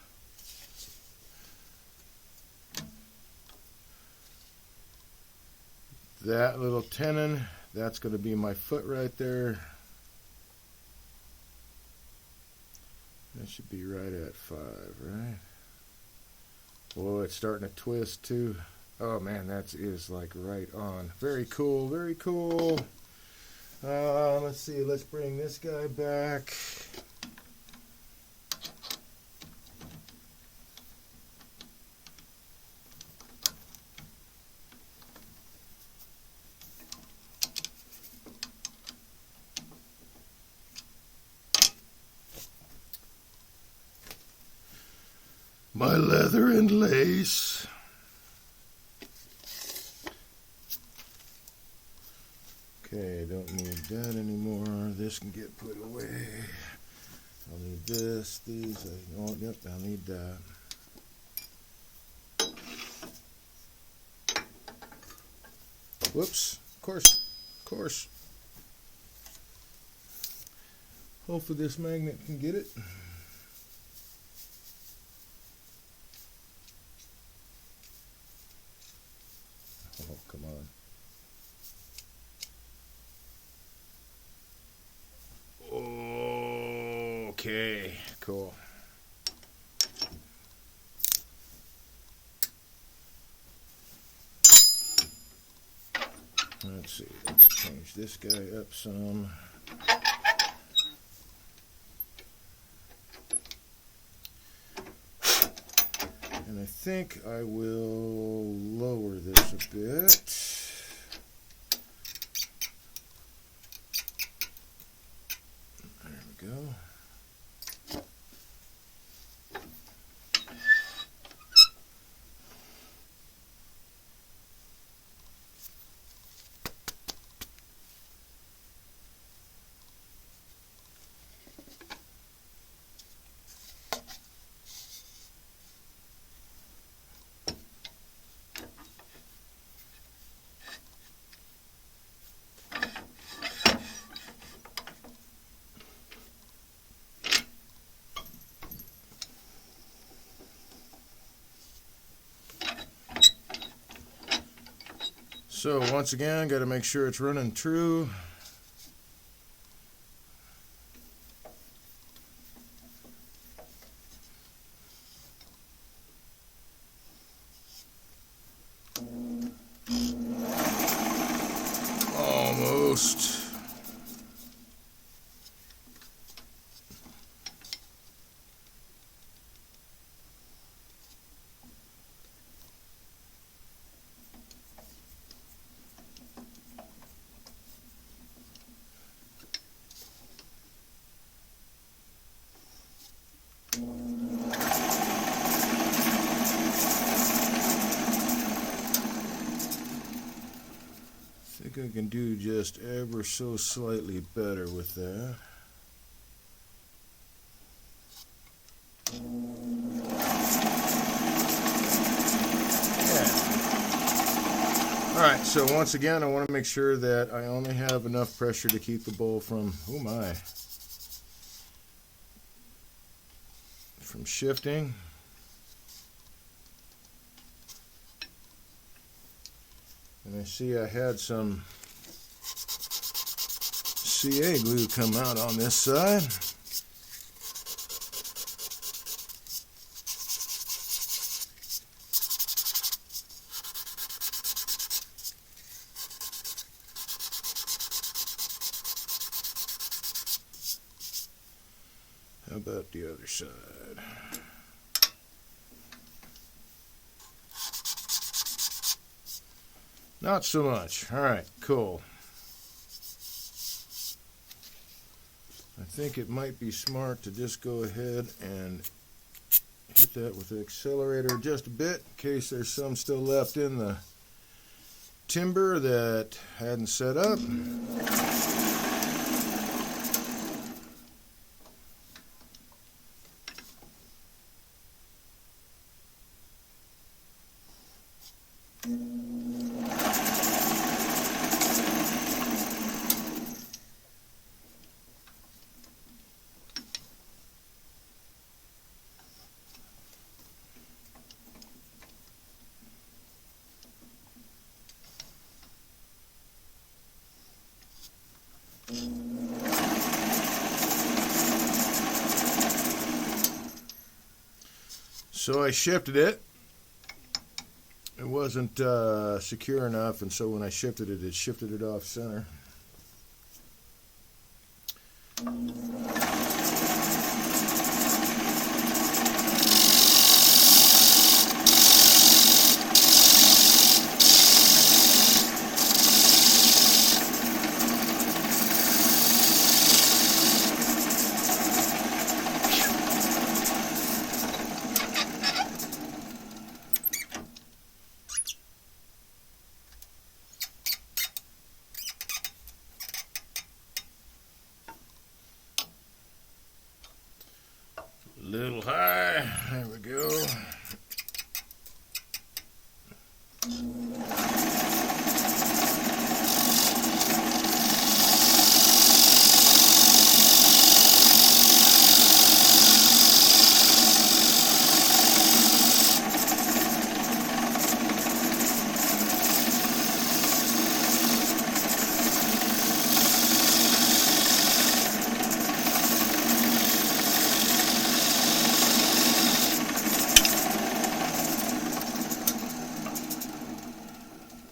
that little tenon. That's going to be my foot right there. That should be right at 5, right? Whoa, it's starting to twist too. Oh man, that is like right on. Very cool, very cool. Let's see, let's bring this guy back. My leather and lace. Okay, don't need that anymore. This can get put away. I'll need this, these. Oh, yep, I'll need that. Whoops, of course. Hopefully this magnet can get it. Oh, come on. Okay, cool. Let's see, let's change this guy up some. And I think I will lower this a bit. There we go. So once again, got to make sure it's running true. Almost. I think I can do just ever so slightly better with that. Yeah. Alright, so once again, I want to make sure that I only have enough pressure to keep the bowl from, oh my, from shifting. And I see I had some CA glue come out on this side. How about the other side? Not so much. All right, cool. I think it might be smart to just go ahead and hit that with the accelerator just a bit in case there's some still left in the timber that hadn't set up. So I shifted it. It wasn't secure enough, and so when I shifted it, it shifted it off center. Little high. There we go.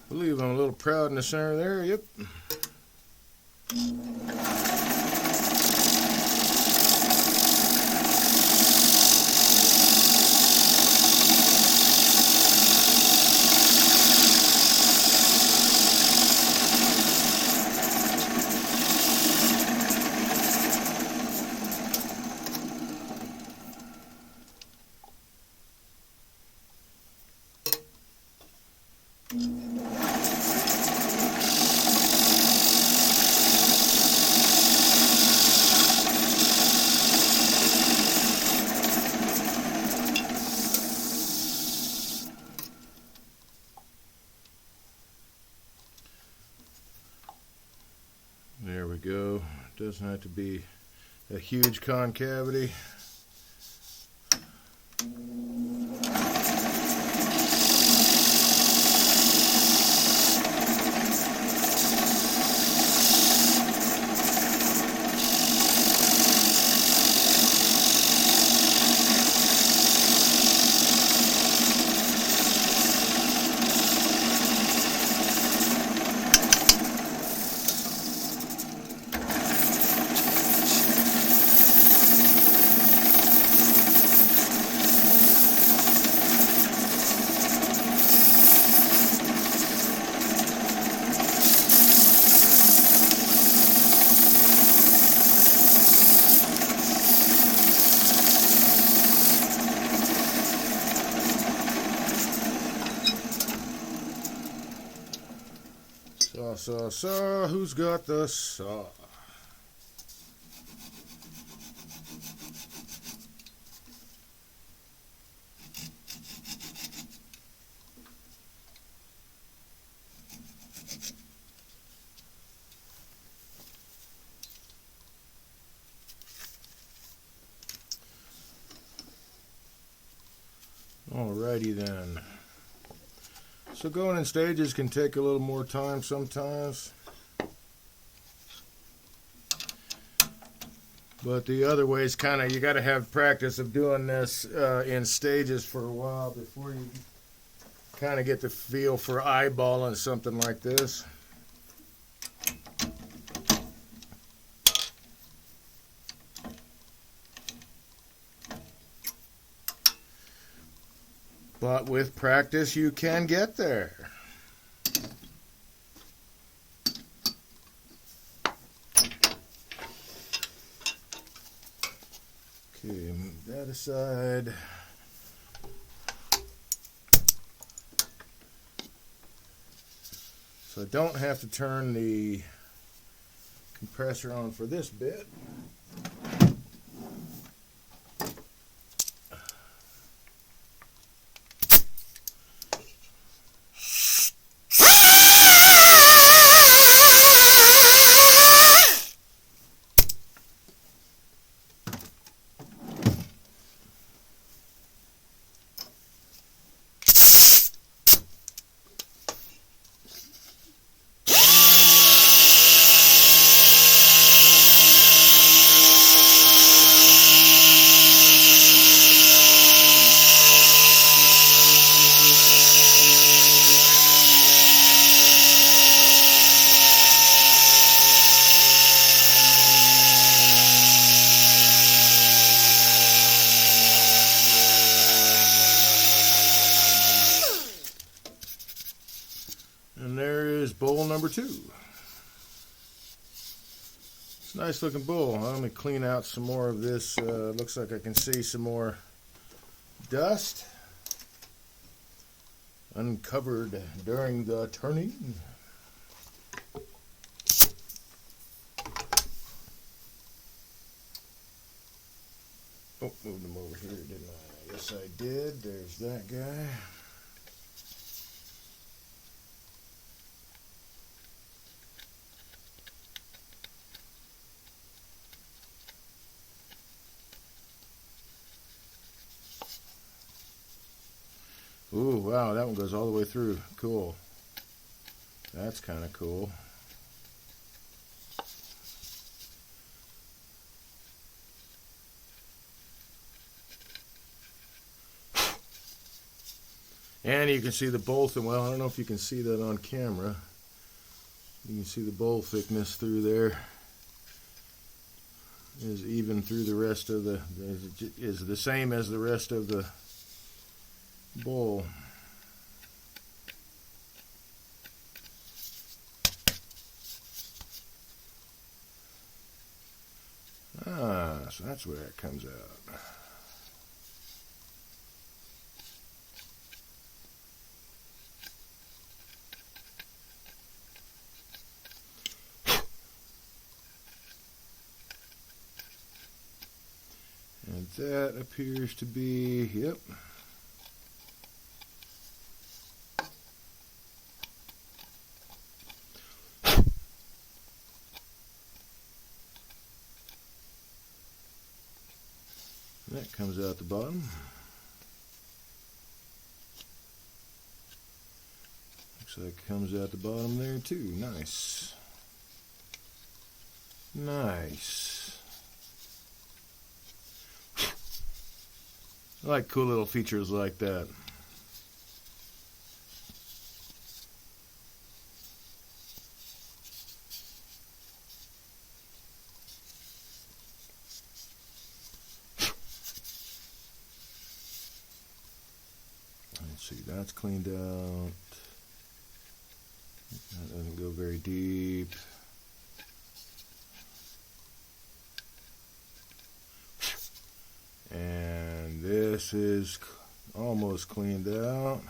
I believe I'm a little proud in the center there. Yep. There we go. It doesn't have to be a huge concavity. saw, saw. Who's got the saw? Alrighty then. So going in stages can take a little more time sometimes. But the other way is kind of, you got to have practice of doing this in stages for a while before you kind of get the feel for eyeballing something like this. But with practice, you can get there. Okay, move that aside. So I don't have to turn the compressor on for this bit. And there is bowl number 2. It's a nice looking bowl. Let me clean out some more of this. Looks like I can see some more dust uncovered during the turning. Oh, moved them over here, didn't I? Yes, I did. There's that guy. Ooh, wow, that one goes all the way through. Cool. That's kind of cool. And you can see the bowl, well, I don't know if you can see that on camera. You can see the bowl thickness through there is even through the rest of the, is the same as the rest of the bowl. Ah, so that's where it comes out. And that appears to be, yep. That comes out the bottom. Looks like it comes out the bottom there too. Nice. Nice. I like cool little features like that. Let's see, that's cleaned out. That doesn't go very deep. And this is almost cleaned out.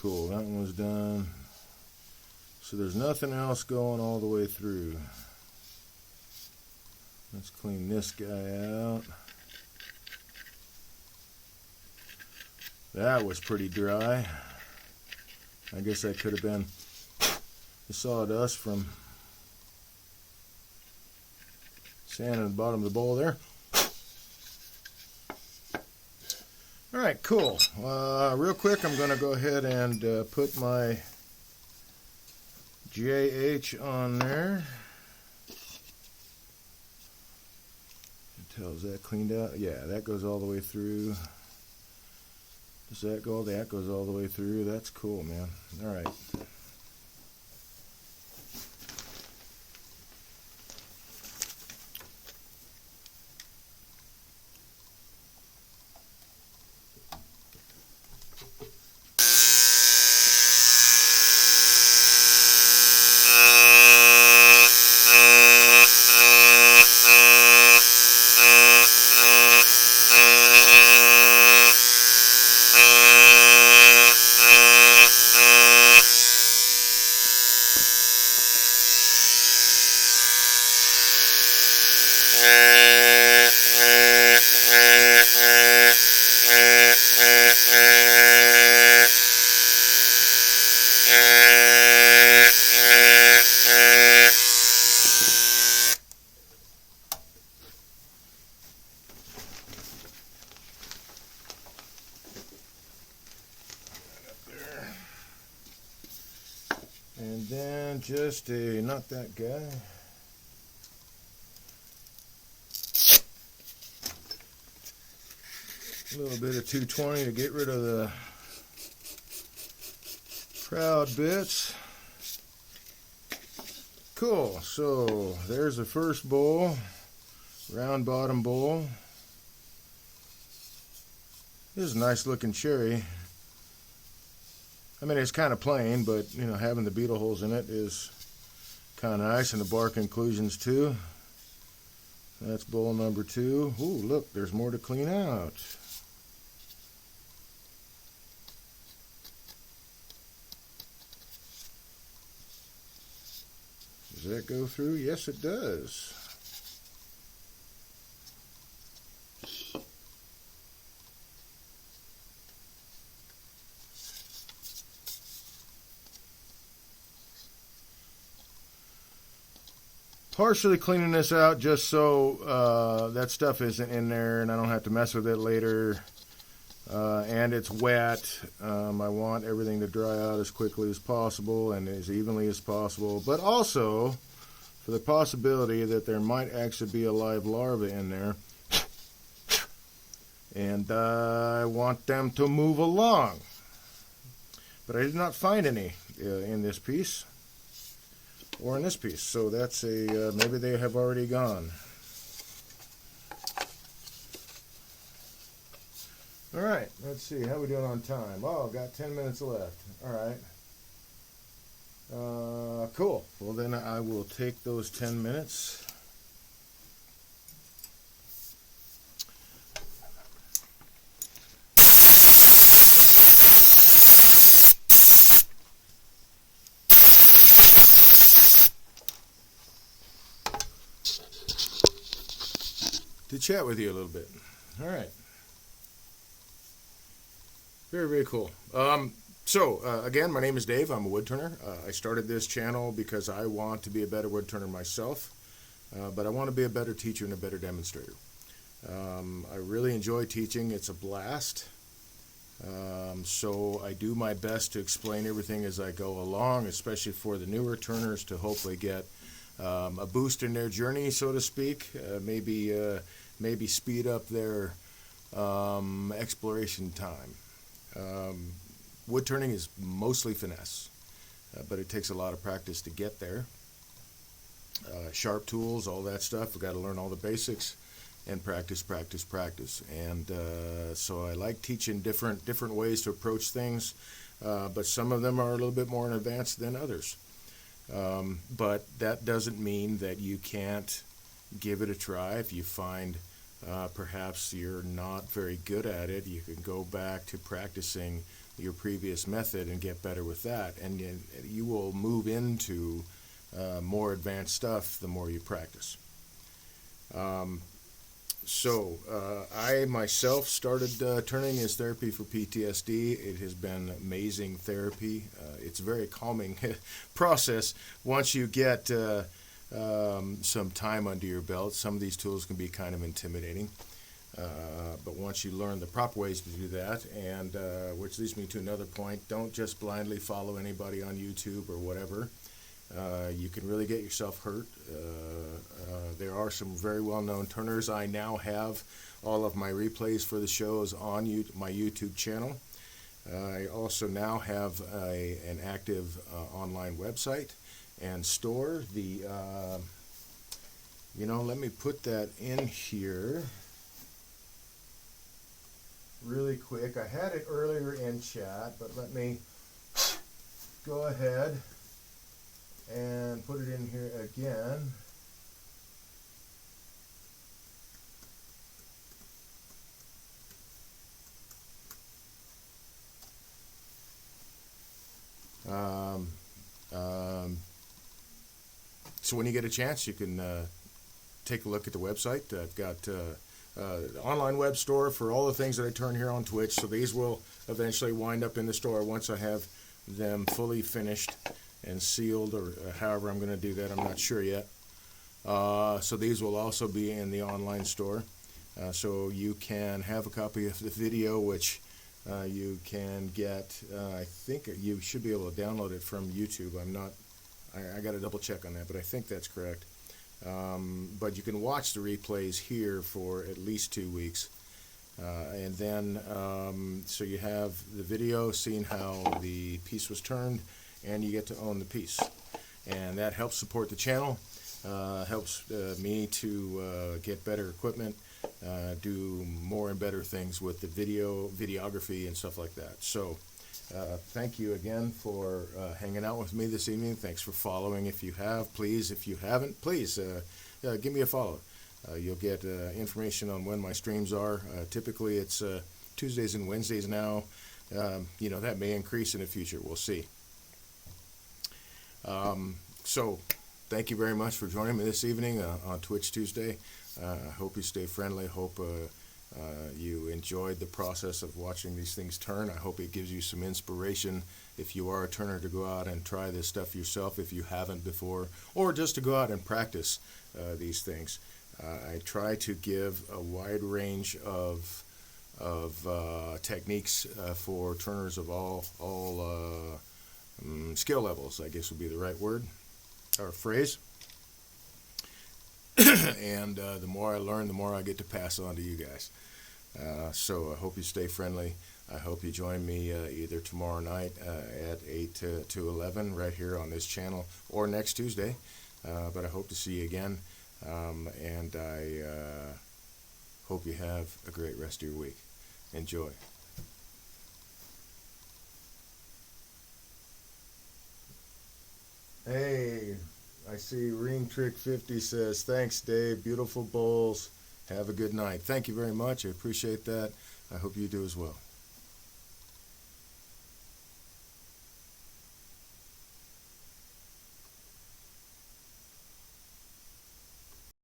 cool. That one was done. So there's nothing else going all the way through. Let's clean this guy out. That was pretty dry. I guess that could have been the sawdust from sand in the bottom of the bowl there. Alright, cool. Real quick, I'm going to go ahead and put my JH on there. Is that cleaned out? Yeah, that goes all the way through. Does that go? That goes all the way through. That's cool, man. Alright. And then just a, not that guy. A little bit of 220 to get rid of the proud bits. Cool, so there's the first bowl, round bottom bowl. This is a nice looking cherry. I mean, it's kind of plain, but you know, having the beetle holes in it is kind of nice, and the bark inclusions too. That's bowl number 2. Ooh, look, there's more to clean out. Does that go through? Yes, it does. Partially cleaning this out just so that stuff isn't in there and I don't have to mess with it later. And it's wet. I want everything to dry out as quickly as possible and as evenly as possible. But also for the possibility that there might actually be a live larva in there. And I want them to move along. But I did not find any in this piece. Or in this piece, so that's a maybe they have already gone. All right, let's see how we doing on time. Oh, got 10 minutes left. All right, cool. Well, then I will take those 10 minutes. To chat with you a little bit. All right. Very, very cool. Again, my name is Dave. I'm a woodturner. I started this channel because I want to be a better woodturner myself, but I want to be a better teacher and a better demonstrator. I really enjoy teaching. It's a blast. So I do my best to explain everything as I go along, especially for the newer turners to hopefully get a boost in their journey, so to speak. Maybe speed up their exploration time. Wood turning is mostly finesse, but it takes a lot of practice to get there. Sharp tools, all that stuff. We've got to learn all the basics and practice. And so I like teaching different ways to approach things, but some of them are a little bit more in advance than others. But that doesn't mean that you can't give it a try. If you find perhaps you're not very good at it, you can go back to practicing your previous method and get better with that, and you will move into more advanced stuff the more you practice. I myself started turning as therapy for PTSD. It has been amazing therapy. It's a very calming process once you get some time under your belt. Some of these tools can be kind of intimidating, but once you learn the proper ways to do that, and which leads me to another point, don't just blindly follow anybody on YouTube or whatever. You can really get yourself hurt. There are some very well-known turners. I now have all of my replays for the shows on my YouTube channel. I also now have an active online website and store. Let me put that in here really quick. I had it earlier in chat, but let me go ahead and put it in here again. So when you get a chance, you can take a look at the website. I've got an online web store for all the things that I turn here on Twitch. So these will eventually wind up in the store once I have them fully finished and sealed, or however I'm going to do that. I'm not sure yet. So these will also be in the online store. So you can have a copy of the video, which you can get. I think you should be able to download it from YouTube. I got to double check on that, but I think that's correct. But you can watch the replays here for at least 2 weeks. And then, so you have the video seeing how the piece was turned, and you get to own the piece. And that helps support the channel, helps me to get better equipment, do more and better things with the videography and stuff like that. So thank you again for hanging out with me this evening. Thanks for following if you have. Please, if you haven't, please give me a follow. You'll get information on when my streams are. Typically it's Tuesdays and Wednesdays now. That may increase in the future. We'll see. So thank you very much for joining me this evening on Twitch Tuesday. I hope you stay friendly. Hope you enjoyed the process of watching these things turn. I hope it gives you some inspiration if you are a turner to go out and try this stuff yourself if you haven't before, or just to go out and practice these things. I try to give a wide range of techniques for turners of all skill levels, I guess would be the right word or phrase. And the more I learn, the more I get to pass on to you guys. So I hope you stay friendly. I hope you join me either tomorrow night at 8 to 11 right here on this channel, or next Tuesday. But I hope to see you again. And I hope you have a great rest of your week. Enjoy. Hey, I see Ring Trick 50 says, thanks Dave, beautiful bowls. Have a good night. Thank you very much. I appreciate that. I hope you do as well.